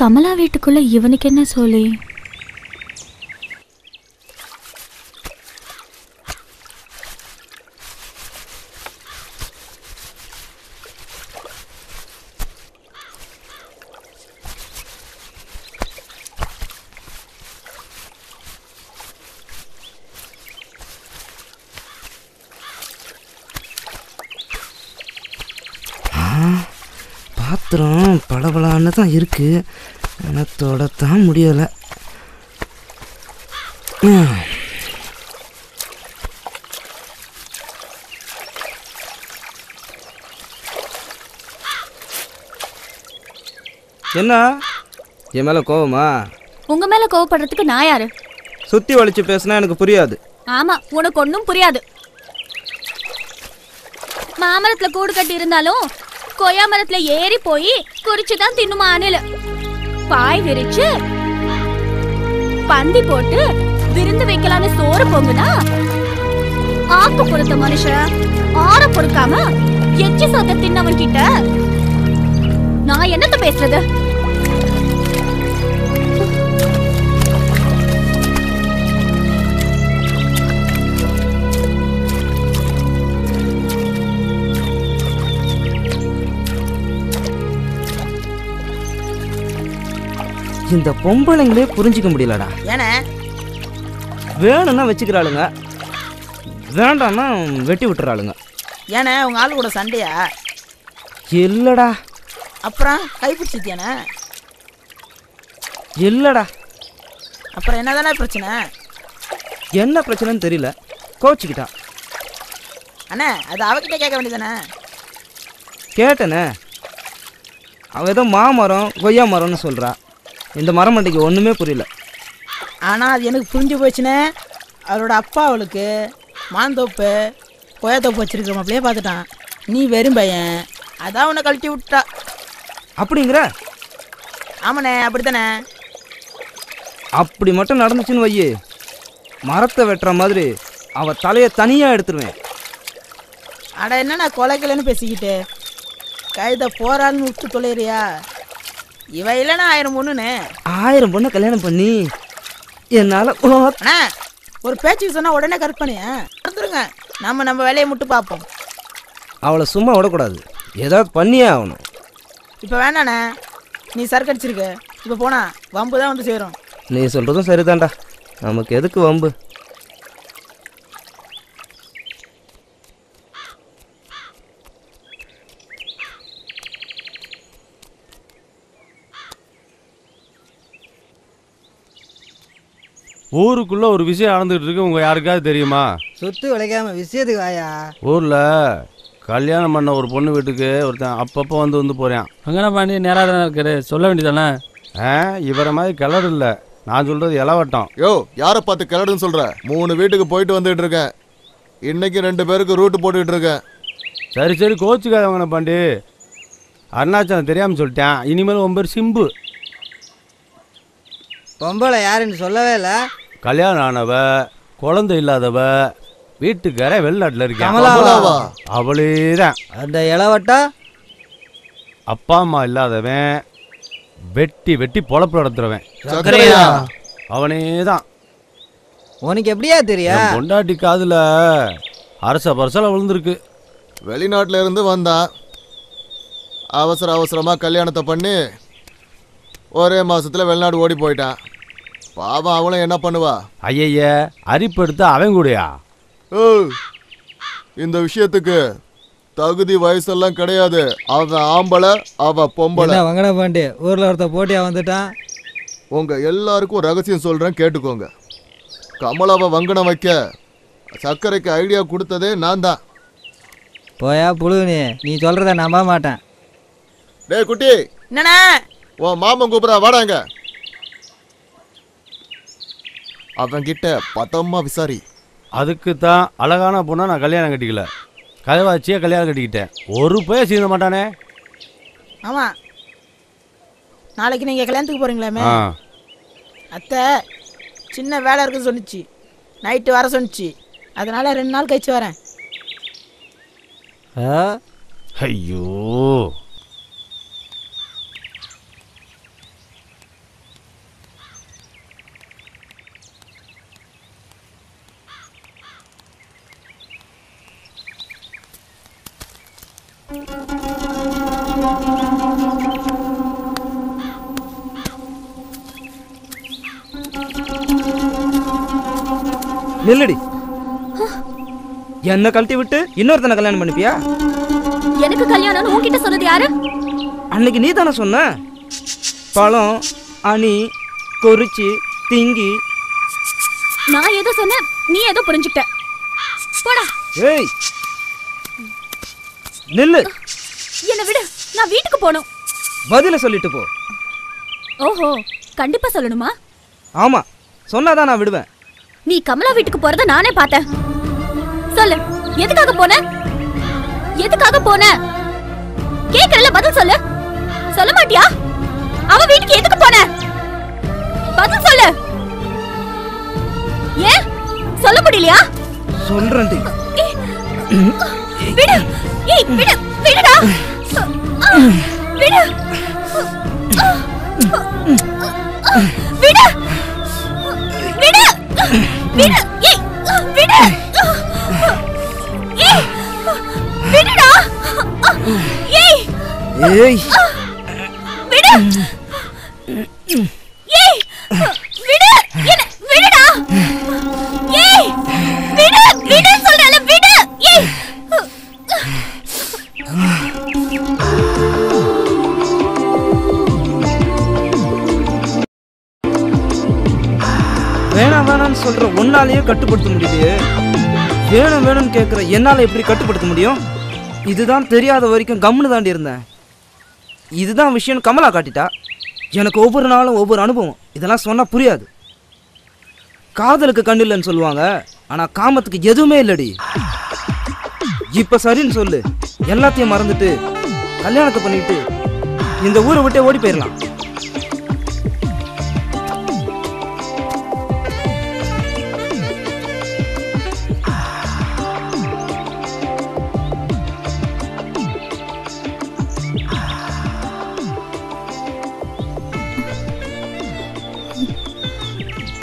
கமலா வீட்டுக்குள்ள இவனுக்கு என்ன சொல்லி? பாத்திரம் பளபளான்னு தான் இருக்கு, ஆனால் தொடத்தான் முடியலை. என்ன என் மேல கோவமா? உங்க மேல கோவப்படுறதுக்கு நான் யாரு? சுத்தி வலிச்சு பேசினா எனக்கு புரியாது. ஆமா, உனக்கு ஒன்றும் புரியாது. மாமரத்துல கூடு கட்டி இருந்தாலும் கொய்யா மரத்துல ஏறி போய் குறிச்சுதான் தின்னுமா அணில. பாய் விரிச்சு பந்தி போட்டு விருந்து வைக்கலான்னு சோறு பொங்குனா ஆக்கு பொறுத்த மனுஷன் ஆற பொறுக்காம எச்சி சொத்த தின்னவன் கிட்ட நான் என்னத்த பேசுறது? இந்த பொம்பளைங்களே புரிஞ்சிக்க முடியலடா. ஏன்னா வேணும்னா வச்சுக்கிறாளுங்க, வேண்டாம்னா வெட்டி விட்டுறாளுங்க. ஏன்னா உங்க ஆளு கூட சண்டையா? இல்லடா. அப்புறம் கைப்பிடிச்சிட்டியானே? இல்லடா. அப்புறம் என்னதானே பிரச்சனை? என்ன பிரச்சனைன்னு தெரியல, கோச்சிக்கிட்டா. அண்ணா அது அவகிட்ட கேட்க வேண்டியதானே? கேட்டனே, அவ ஏதோ மாமரம் கொய்யா மரம்னு சொல்றா. இந்த மரம் மண்டைக்கு ஒண்ணுமே புரியல. ஆனா அது எனக்கு புரிஞ்சு போச்சுனே. அவரோட அப்பா அவளுக்கு மாந்தோப்பு கொய்யாத்தோப்பு வச்சிருக்கிற மாப்பிளையே பார்த்துட்டான். நீ வெறும் பையன், அதான் உன்னை கழட்டி விட்டா. அப்படிங்கிற? ஆமாண்ணே, அப்படித்தானே. அப்படி மட்டும் நடந்துச்சுன்னு வையே, மரத்தை வெட்டுற மாதிரி அவ தலையை தனியா எடுத்துருவேன். அட என்னண்ணா கொலைக்கலன்னு பேசிக்கிட்டு கைத போறான்னு விட்டு தொலைறியா? இவ இல்லைன்னா 1000 பொண்ணுன்னு. 1000 பொண்ணை கல்யாணம் பண்ணி என்னால அண்ணா ஒரு பேச்சுக்கு சொன்னா உடனே கற்பனையா? மறந்துருங்க, நம்ம வேலையை முட்டு பார்ப்போம். அவளை சும்மா விடக்கூடாது, ஏதாவது பண்ணியே ஆகணும். இப்போ வேணாண்ணே, நீ சரக்கு அடிச்சிருக்க. இப்போ போனா வம்பு தான் வந்து சேரும். நீ சொல்றதும் சரிதான்டா, நமக்கு எதுக்கு வம்பு? ஊருக்குள்ள ஒரு விஷயம் நடந்துகிட்டு இருக்கு, உங்க யாருக்காவது தெரியுமா? சொத்து விளைக்காம விஷயத்துக்கு வாயா. ஊர்ல கல்யாணம் பண்ண ஒரு பொண்ணு வீட்டுக்கு ஒருத்தன் அப்பப்போ வந்து போறேன். அங்கன பாண்டி நேராக தானே இருக்காரு, சொல்ல வேண்டியதானே? இவரை மாதிரி கிளடு இல்லை, நான் சொல்றது இளவட்டம். யோ யாரை பார்த்து கிளடுன்னு சொல்ற? 3 வீட்டுக்கு போயிட்டு வந்துட்டு இருக்கேன். இன்னைக்கு 2 பேருக்கு ரூட்டு போட்டுக்கிட்டு இருக்கேன். சரி சரி கோச்சுக்காதவங்கண்ண பாண்டி, அருணாச்சலம் தெரியாமல் சொல்லிட்டேன். இனிமேல் உன் பேர் சிம்பு. பொம்பளை யாருன்னு சொல்லவே இல்லை. கல்யாணம் ஆனவ, குழந்தை இல்லாதவ, வீட்டுக்கார வெளிநாட்டில் இருக்கேன். அவளேதான். அந்த இளவட்டா அப்பா அம்மா இல்லாதவன், வெட்டி வெட்டி பொழப்பு நடத்துறவன் அவனே தான். உனக்கு எப்படியா தெரியா? பொண்டாட்டி காதுல அரச பரசல விழுந்திருக்கு. வெளிநாட்டில இருந்து வந்தான், அவசரமா கல்யாணத்தை பண்ணி ஒரே மாசத்துல வெளிநாடு ஓடி போயிட்டான். பாவம் அவளும் என்ன பண்ணுவா? ஐய அரிப்பு எடுத்து அவன் கூடயா? இந்த விஷயத்துக்கு தகுதி வயசெல்லாம் கிடையாது. அவன் ஆம்பளை, அவ பொம்பளை. வங்கட பாண்டி ஊர்ல ஒருத்த போட்டியா வந்துட்டான். உங்க எல்லாருக்கும் ரகசியம் சொல்றேன், கேட்டுக்கோங்க. கமலாவை வங்கனம் வைக்க சர்க்கரைக்கு ஐடியா கொடுத்ததே நான் தான். போயா புழுகுனி, நீ சொல்றத நம்ப மாட்டேன். டேய் குட்டி, என்னண்ணா? உன் மாமன் கூப்பிடா, வாடாங்க. அவன் கிட்ட பத்தம்மா விசாரி. அதுக்கு தான் அழகான பொண்ணா நான் கல்யாணம் கட்டிக்கல, கதவாச்சியே கல்யாணம் கட்டிக்கிட்டேன். ஒரு பையன் சீந்த மாட்டானே. ஆமா, நாளைக்கு நீங்க கல்யாணத்துக்கு போறீங்களாமே? அத்தை சின்ன வேலை இருக்குன்னு சொன்னிச்சு, நைட்டு வர சொன்னிச்சு. அதனால 2 நாள் கழிச்சு வரேன். ஐயோ நில்லடி. என்ன கழட்டி விட்டு இன்னொருத்தனை கல்யாணம் பண்ணிப்பியா? எனக்கு கல்யாணம் உன்கிட்ட சொன்னது யாரு? அன்னைக்கு நீ தானே சொன்ன. பழம் அணி கொறிச்சி திங்கி. நான் ஏதோ சொன்னேன், நீ ஏதோ புரிஞ்சுக்கிட்ட. போடா. ஏய் நில்லு. என்ன விடு, நான் வீட்டுக்கு போகணும். பதில சொல்லிட்டு போ. ஓஹோ, கண்டிப்பா சொல்லணுமா? ஆமா, சொன்னாதான் நான் விடுவேன். நீ கமலா வீட்டுக்கு போறத நானே பார்த்தேன். சொல்லு, எதுக்காக போன? எதுக்காக போன? கேக்குறல, பதில் சொல்லு. சொல்ல மாட்டியா? அவ வீட்டுக்கு எதுக்கு போன? பதில் சொல்லு. ஏன் சொல்ல முடியலையா? சொல்றேன். விடு. ஏய் விடு, விடுடா. விடு. விடு. விடு. விடு. ஏய் விடு. ஏய் விடுடா. ஏய் ஏய் விடு. கட்டுப்படுத்த முடியலையே. வேணும் வேணும்னு கேட்குற என்னால் எப்படி கட்டுப்படுத்த முடியும்? இதுதான் தெரியாத வரைக்கும் கம்முன்னு தாண்டி இருந்தேன். இதுதான் விஷயம் கமலா காட்டிட்டா. எனக்கு ஒவ்வொரு நாளும் ஒவ்வொரு அனுபவம். இதெல்லாம் சொன்னால் புரியாது. காதலுக்கு கண்ணு இல்லைன்னு சொல்லுவாங்க, ஆனால் காமத்துக்கு எதுவுமே இல்லடி. இப்போ சரின்னு சொல்லு, எல்லாத்தையும் மறந்துட்டு கல்யாணத்தை பண்ணிட்டு இந்த ஊரை விட்டே ஓடி போயிடலாம்.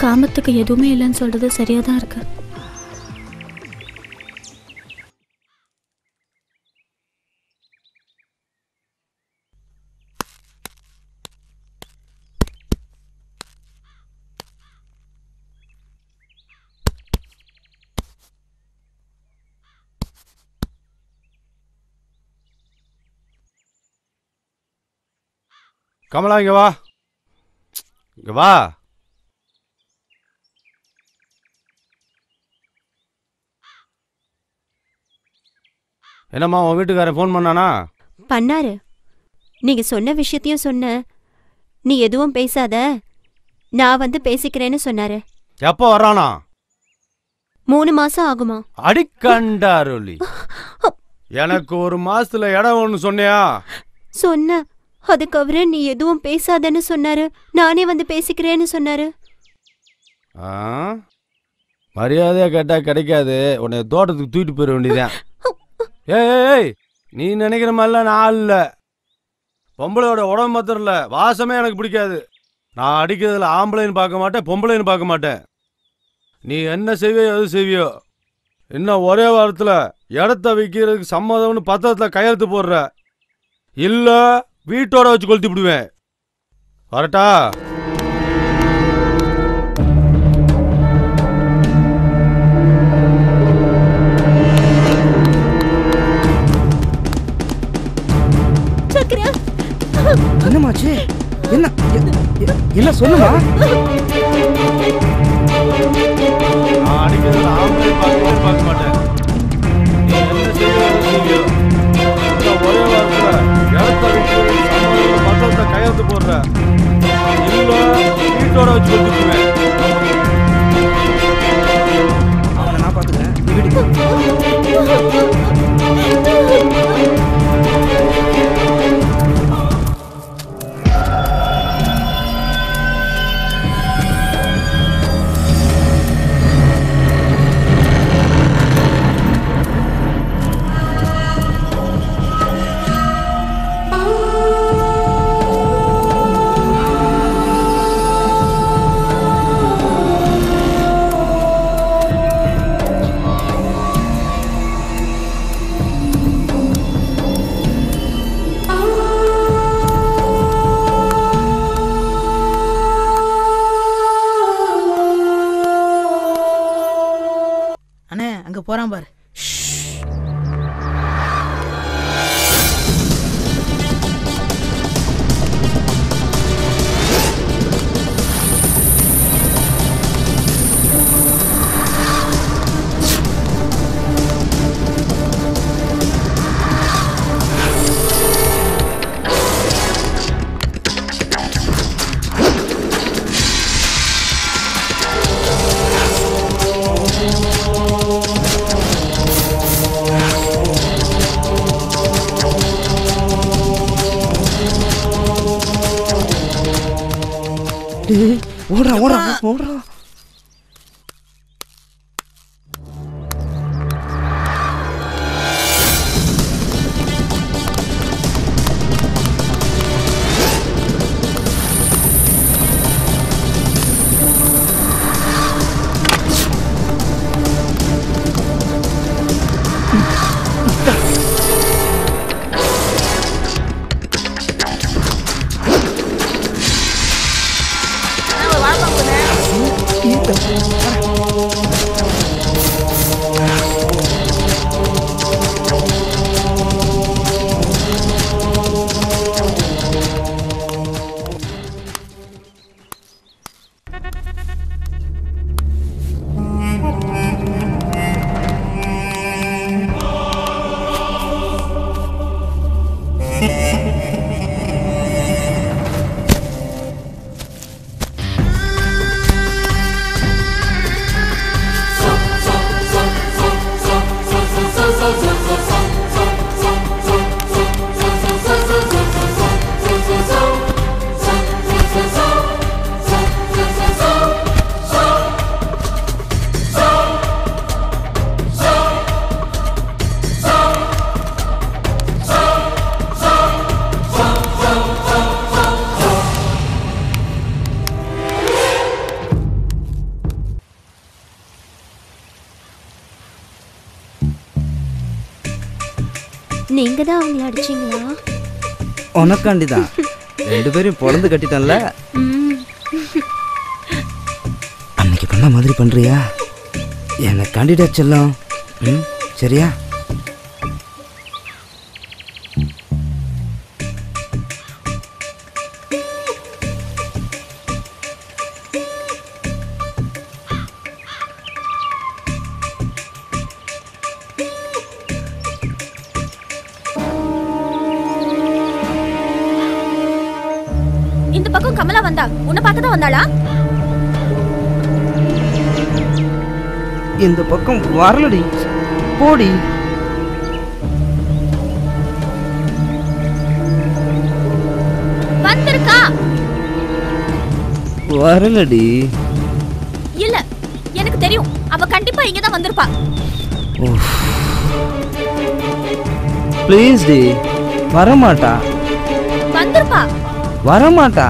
காமத்துக்கு எதுவுமே இல்லைன்னு சொல்றது சரியா தான் இருக்கு. கமலா இங்க வா, இங்க வா. என்னம்மா உன் வீட்டுக்காரன் ஃபோன் பண்ணானா? பண்ணாரு. நீங்க சொன்ன விஷயத்தையும் சொன்ன. நீ எதுவும் பேசாத, நான் வந்து பேசிக்கிறேன்னு சொன்னாரு. எப்போ வர்றானா? 3 மாசம் ஆகுமா? அடிக்கண்டாருளி. எனக்கு 1 மாசத்துல இடம் ஒன்று சொன்னியா? சொன்ன. அதுக்கு அவரு நீ எதுவும் பேசாதன்னு சொன்னாரு. நானே வந்து பேசிக்கிறேன்னு சொன்னாரு. மரியாதையா கேட்டா கிடைக்காது. உன்னை தோட்டத்துக்கு தூக்கிட்டு போயிட வேண்டியதான். ஏய், நீ நினைக்கிற மாதிரிலாம் நான் இல்லை. பொம்பளையோட உடம்பு மாத்திரம் இல்லை, வாசமே எனக்கு பிடிக்காது. நான் அடிக்கிறதுல ஆம்பளைன்னு பார்க்க மாட்டேன், பொம்பளைன்னு பார்க்க மாட்டேன். நீ என்ன செய்வியோ எது செய்வியோ. இன்னும் ஒரே வாரத்தில் இடத்த விற்கிறதுக்கு சம்மதம்னு பத்திரத்தில் கையெழுத்து போடுற, இல்லை வீட்டோட வச்சு கொளுத்தி விடுவேன். வரட்டா? என்னமாச்சு? என்ன என்ன சொல்லுமா? நான் அடிக்கிறதுல ஆம்பளை பார்க்க மாட்டேன். நீ என்ன செய்வியோ ஒரே வாரத்தில் இடத்த விற்கிறதுக்கு சம்மதம்னு பத்திரத்தில் கையெழுத்து போடுற, இல்லை வீட்டோட வச்சு கொளுத்திடுவேன். அவனை நான் பார்த்துக்கிறேன். நீ வீட்டுக்கு போறான் பாரு. ஓடுறா ஓடுறா ஓடுறா. நீங்க தான் அவங்கள அடிச்சீங்களா? உனக்காண்டிதான் 2 பேரையும் பொழந்து கட்டிட்டேன்ல. அன்னைக்கு பண்ண மாதிரி பண்றியா? எனக்காண்டிடா செல்லம். சரியா? இந்த பக்கம் கமலா வந்தா உன்னை பார்க்க தான் வந்தாளா? இந்த பக்கம் வரலடி, போடி. வந்திருக்கா? வரலடி. இல்ல, எனக்கு தெரியும். அவ கண்டிப்பா இங்க தான் வந்திருப்பா. ப்ளீஸ் டி, வரமாட்டா. வந்திருப்பா. வரமாட்டா.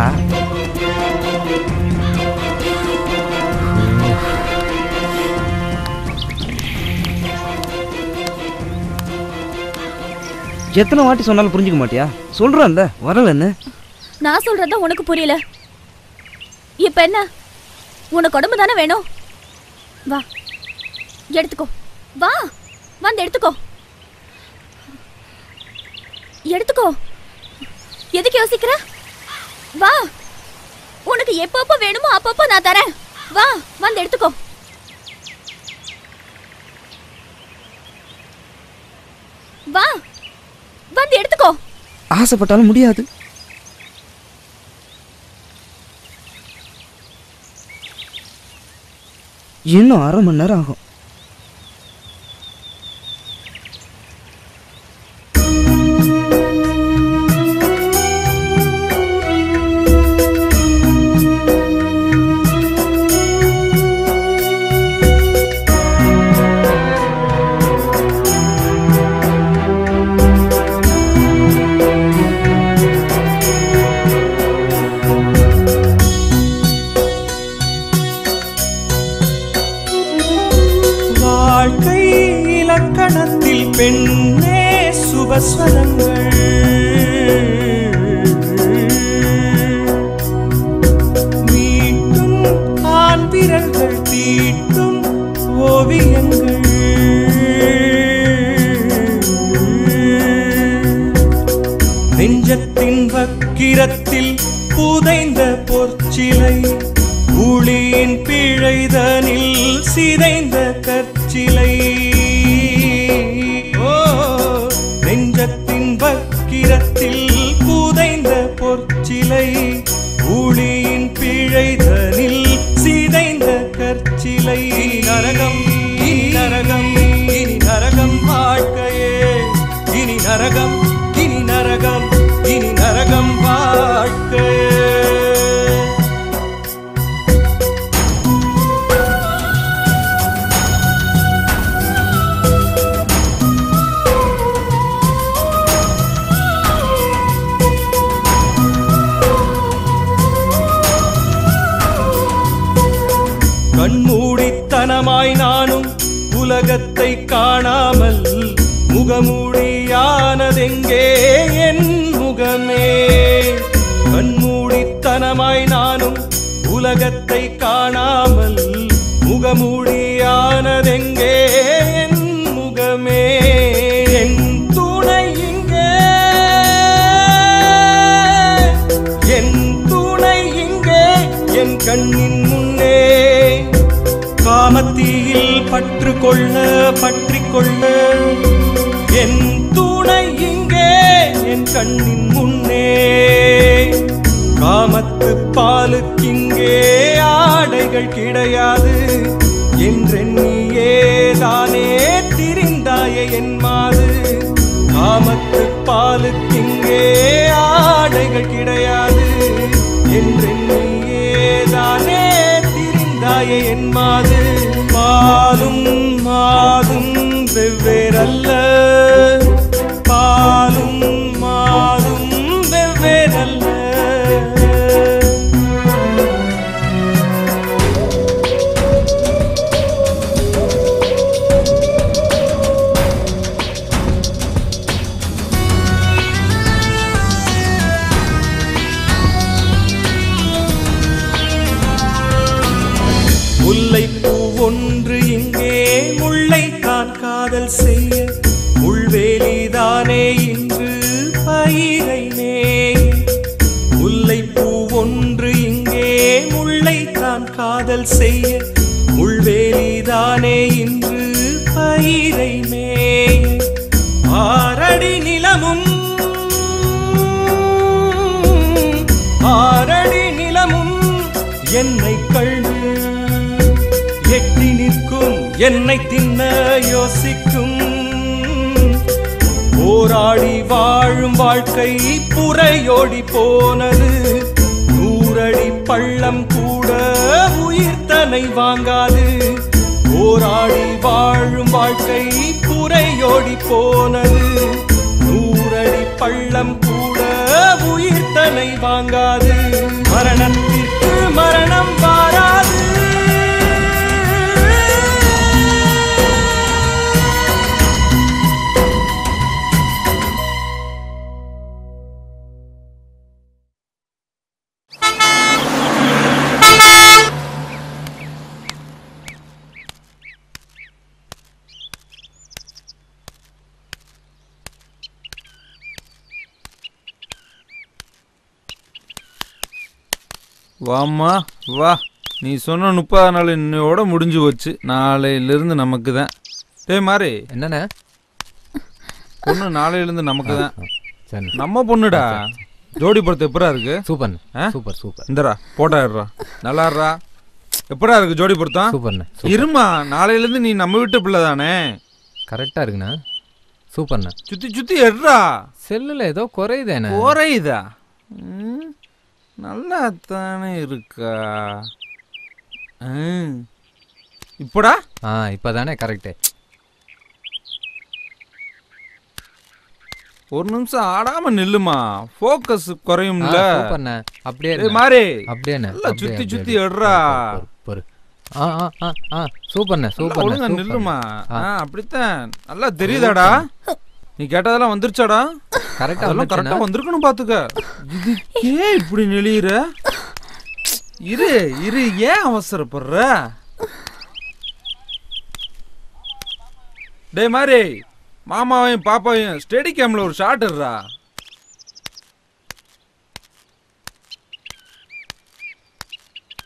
எத்தனை வாட்டி சொன்னாலும் புரிஞ்சுக்க மாட்டியா? சொல்றேன்ல வரலன்னு. நான் சொல்றதா உனக்கு புரியல. இப்ப என்ன, உனக்கு உடம்பு தானே வேணும்? வா எடுத்துக்கோ. வா வந்து எடுத்துக்கோ. எடுத்துக்கோ. எதுக்கு யோசிக்கிற? வா, உனக்கு எப்பப்ப வேணுமோ அப்பப்ப நான் தரேன். வா வந்து எடுத்துக்கோ. வா வந்து எடுத்துக்கோ. ஆசைப்பட்டாலும் முடியாது. இன்னும் 1/2 மணி நேரம் ஆகும். பெண்ணே சுபஸ்வரங்கள் மீட்டும் ஆண் விரல்கள் தீட்டும் ஓவியங்கள் நெஞ்சத்தின் வக்கிரத்தில் புதைந்த பொற்சிலை ஊழியின் பிழைதனில் சிதைந்த கற்சிலை நெஞ்சத்தின் வக்கிரத்தில் புதைந்த பொற்சிலை ஊழியின் பிழைதனில் சிதைந்த கற்சிலை நரகம் இனி நரகம் இனி நரகம் வாழ்க்கையே இனி நரகம் இனி நரகம் இனி நரகம் வாழ்க்கையே கண்மூடித்தனமாய் நானும் உலகத்தை காணாமல் முகமூடியானதெங்கே என் முகமே கண்மூடித்தனமாய் நானும் உலகத்தை காணாமல் முகமூடியானதெங்கே என் முகமே என் துணை இங்கே என் துணை இங்கே என் கண்ணின் முன்னே காமத்தீயில் பற்றிக்கொள்ள என் துணை இங்கே என் கண்ணின் முன்னே காமத்து பாலுக்கிங்கே ஆடைகள் கிடையாது என்றெண்ணியே தானே திரிந்தாயே என் மாது காமத்து பாலுக்கிங்கே ஆடைகள் கிடையாது என்றெண்ணியே தானே திரிந்தாயே என் மாது பாலும் மாதும் வெவ்வேறல்ல பாலும் மாதும் வெவ்வேறல்ல என்னை தின்ன யோசிக்கும். போராடி வாழும் வாழ்க்கை புறையோடி போனது. 100 அடி பள்ளம் கூட உயிர் தன்னை வாங்காது. போராடி வாழும் வாழ்க்கை புறையோடி போனது. 100 அடி பள்ளம் கூட உயிர் தன்னை வாங்காது. மரணத்திற்கு மரணம் வாராது. வாம்மா வா, நீ சொன்ன 30 நாள் இன்னையோட முடிஞ்சு போச்சு. நாளையிலிருந்து நமக்கு தான். டேய் மாறி, என்னண்ணே? பொண்ணு நாளையிலிருந்து நமக்கு தான். நம்ம பொண்ணுடா. ஜோடி படத்தை எப்படா இருக்கு? Super super super. இந்தரா போட்டா இருறா, நல்லா இருறா. எப்படா இருக்கு ஜோடி பொருத்தம்? சூப்பர்ண்ணே. இருமா, நாளையிலிருந்து நீ நம்ம வீட்டு பிள்ளை தானே. கரெக்டாக இருக்குண்ணா. சூப்பர்ண்ணா. சுற்றி சுற்றி எடுறா. செல்லில் ஏதோ குறையுதேண்ணே. குறையுதா? நல்லா தானே இருக்கா? இப்படா? இப்போதானே கரெக்டு. ஒரு நிமிஷம் ஆடாம நில்லுமா, ஃபோக்கஸ் குறையும்ல. சூப்பர்ண்ணே. அப்படியே மாறி அப்படியேண்ணே. நல்லா சுத்தி சுத்தி எடுறா. சூப்பர்ண்ணே சூப்பர். ஒழுங்கா நில்லுமா. அப்படித்தான். நல்லா தெரியுதாடா? நீ கேட்டதெல்லாம் வந்துருச்சாடா? கரெக்டா கரெக்டா வந்திருக்கணும் பாத்துக்க. இதுக்கே இப்படி நெளியுற? இரு இரு, ஏன் அவசரப்படுற? டேய் மாதிரி மாமாவையும் பாப்பாவையும் ஸ்டெடி கேம்ல ஒரு ஷாட் இருடா.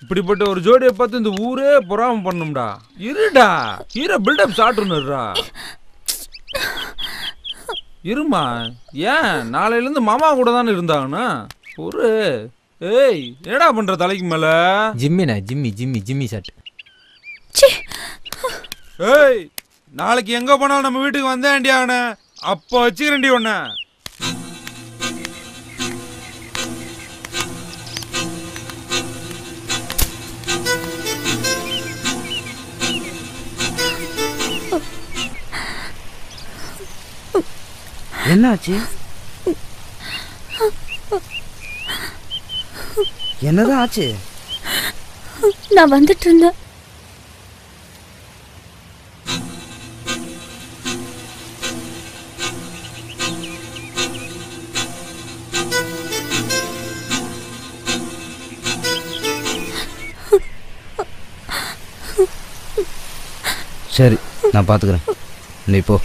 இப்படிப்பட்ட ஒரு ஜோடியை பார்த்து இந்த ஊரே பொறாம பண்ணும்டா. இருடா, ஹீரோ பில்டப் ஷாட் ஒன்னுடுறா. இருமா, ஏன் நாளையிலேருந்து மாமா கூட தானே இருந்தாங்கண்ணா ஒரு. ஏய், என்னடா பண்ற தலைக்கு மேல? ஜிம்மிண்ணே, ஜிம்மி ஜிம்மி ஜிம்மி ஷாட். ஏய், நாளைக்கு எங்க போனாலும் நம்ம வீட்டுக்கு வந்தேன்டி அவனை. அப்போ வச்சுக்கிறேன்டி ஒன்ன. என்னாச்சு? என்னதான் ஆச்சு? நான் வந்துட்டு இருந்தேன். சரி, நான் பாத்துக்கிறேன். நீ போ.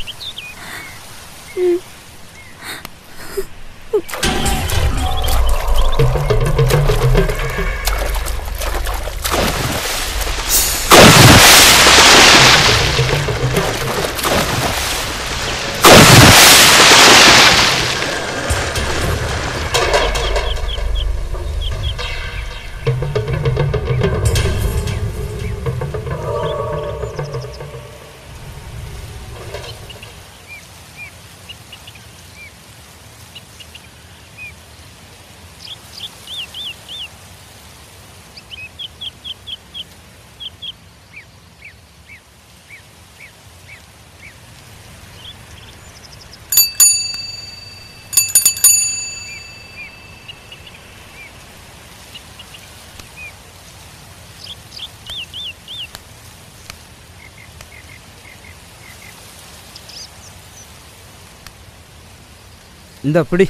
இந்த பிடி,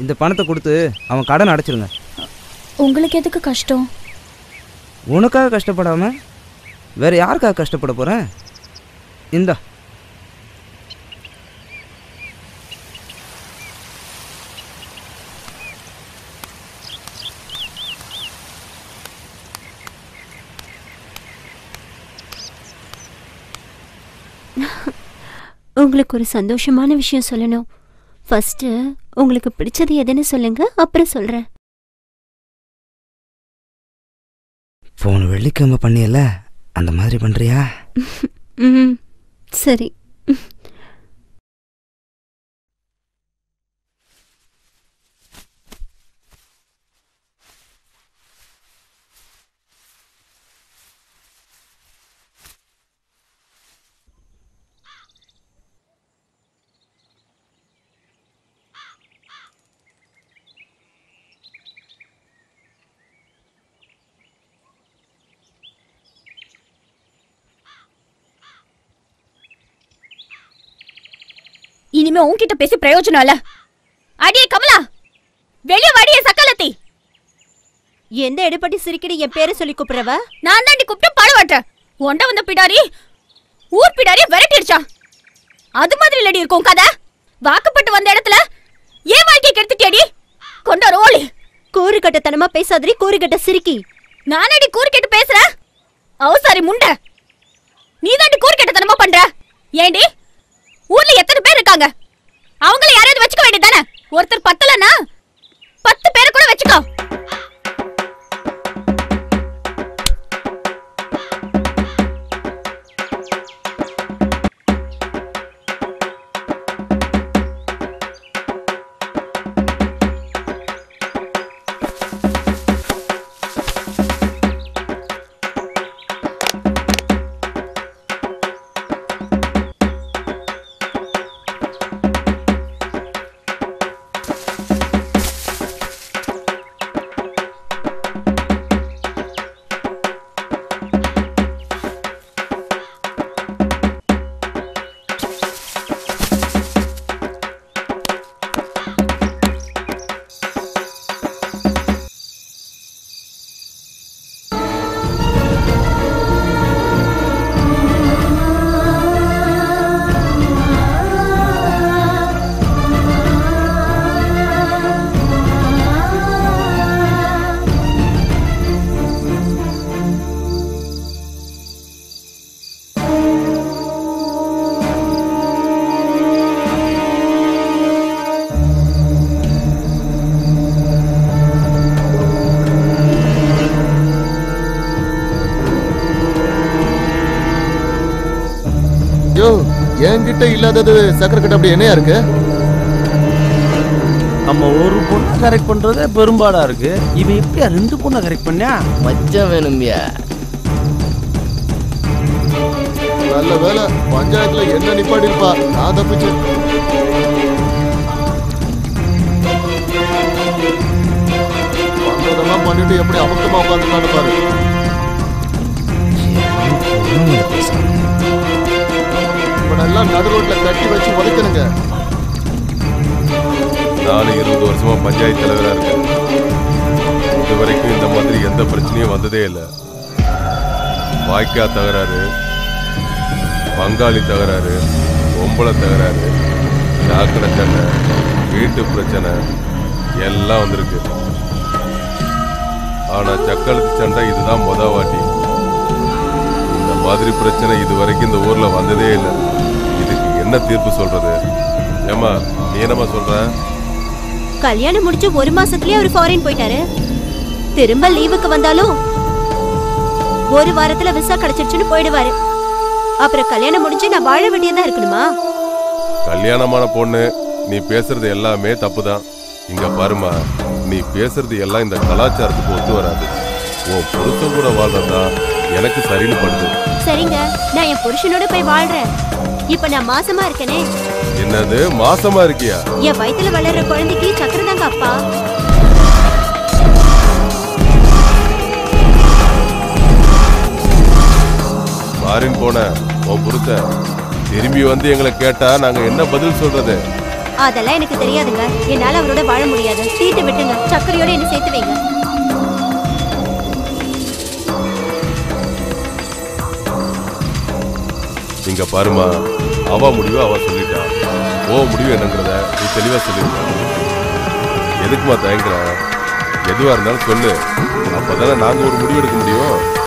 இந்த பணத்தை கொடுத்து அவன் கடன் அடைச்சிருங்க. உங்களுக்கு எதுக்கு கஷ்டம்? உனக்காக கஷ்டப்படாம வேற யாருக்காக கஷ்டப்பட போறேன்? இந்தா. உங்களுக்கு ஒரு சந்தோஷமான விஷயம் சொல்லணும். ஃபர்ஸ்ட் உங்களுக்கு பிடிச்சது எதுன்னு சொல்லுங்க, அப்புறம் சொல்றேன். போன வெள்ளிக்கிழமை பண்ணியல, அந்த மாதிரி பண்றியா? ம் சரி. இனிமே உன்கிட்ட பேசி பிரயோஜனம் இல்ல. அடியே கமலா, வெளிய வாடியே சக்கலத்தி. எந்த எடுபட்டி சிரிக்கடி என் பேரை சொல்லி கூப்பிடுறவ? நான் தாண்டி கூப்பிட்டு பாடுவாட்ட. ஒண்ட வந்த பிடாரி ஊர் பிடாரி விரட்டிடுச்சா. அது மாதிரி இல்லடி இருக்கும் கதை. வாக்கப்பட்டு வந்த இடத்துல ஏன் வாழ்க்கையை கெடுத்துட்டியடி? கொண்ட ரோலி. கூறுகட்டத்தனமா பேசாதடி, கூறுகட்ட சிரிக்கி. நானடி கூறுகெட்டு பேசுறேன்? அவசாரி முண்ட, நீ தாண்டி கூறுகெட்டத்தனமா பண்ற. ஏண்டி ஊர்ல எத்தனை பேர் இருக்காங்க? அவங்கள யாராவது வச்சுக்க வேண்டியதானே? ஒருத்தர் பத்தலன்னா 10 பேரை கூட வச்சுக்கோ. என்கிட்ட இல்லாதது சக்கரை கட்ட அப்படி என்னையா இருக்கு? நம்ம ஒரு பொண்ணை கரெக்ட் பண்றதே பெரும்பாடா இருக்கு. இவன் எப்படியா 2 பொண்ணை கரெக்ட் பண்ணியா? மச்சம் வேணும்பியா? நல்ல வேலை பஞ்சாயத்துல என்ன நிப்பாடிருப்பா, நான் தப்பிச்சு. பண்றதெல்லாம் பண்ணிட்டு எப்படி அமுக்கமா உட்காந்துருக்கான்னு பாரு. எல்லாம் நடு ரோட்ல கட்டி வச்சு உதைக்கணுங்க. நானும் 20 வருஷமா பஞ்சாயத்து தலைவரா இருக்கேன். இது வரைக்கும் இந்த மாதிரி எந்த பிரச்சனையும் வந்ததே இல்லை. வாய்க்கா தகராறு, பங்காளி தகராறு, பொம்பளை தகராறு, சாக்கடை சண்டை, வீட்டு பிரச்சனை எல்லாம் வந்திருக்கு. ஆனா சக்களத்து சண்டை இதுதான் முத வாட்டி. இந்த மாதிரி பிரச்சனை இது வரைக்கும் இந்த ஊர்ல வந்ததே இல்லை. இதுக்கு என்ன தீர்ப்பு சொல்றது? ஏமா நீ என்னமா சொல்ற? கல்யாணம் முடிச்சு 1 மாசத்துலயே அவர் ஃபாரின் போயிட்டாரு. திரும்ப லீவுக்கு வந்தாலும் 1 வாரத்துல விசா கிடைச்சிருச்சுன்னு போயிடுவாரு. அப்புறம் கல்யாணம் முடிஞ்சு நான் வாழ வேண்டியதா இருக்கணுமா? கல்யாணமான பொண்ணு, நீ பேசுறது எல்லாமே தப்புதான். இங்க பாருமா, நீ பேசுறது எல்லாம் இந்த கலாச்சாரத்துக்கு ஒத்து வராது. உன் புருஷன் கூட வாழ்றதா எனக்கு சரின்னு படுது. சரிங்க, நான் என் புருஷனோட போய் வாழ்றேன். இப்ப நான் மாசமா இருக்கனே. என்னது மாசமா இருக்கியா? என் வயித்துல வளர்ற குழந்தைக்கு சக்கரை தாங்க அப்பா. ஃபாரின் போன உன் புருஷன் திரும்பி வந்து எங்களை கேட்டா நாங்க என்ன பதில் சொல்றது? அதெல்லாம் எனக்கு தெரியாதுங்க. என்னால அவரோட வாழ முடியாது. தீட்டு விட்டுங்க, சக்கரையோட என்ன சேர்த்து வைங்க. இங்க பாருமா, அவ முடிவு அவ சொல்லிட்டா. ஓ முடிவு என்னங்கிறத நீ தெளிவா சொல்லிருக்க. எதுக்குமா தயங்குற? எதுவா இருந்தாலும் சொல்லு, அப்பதானே நாங்க ஒரு முடிவு எடுக்க முடியும்.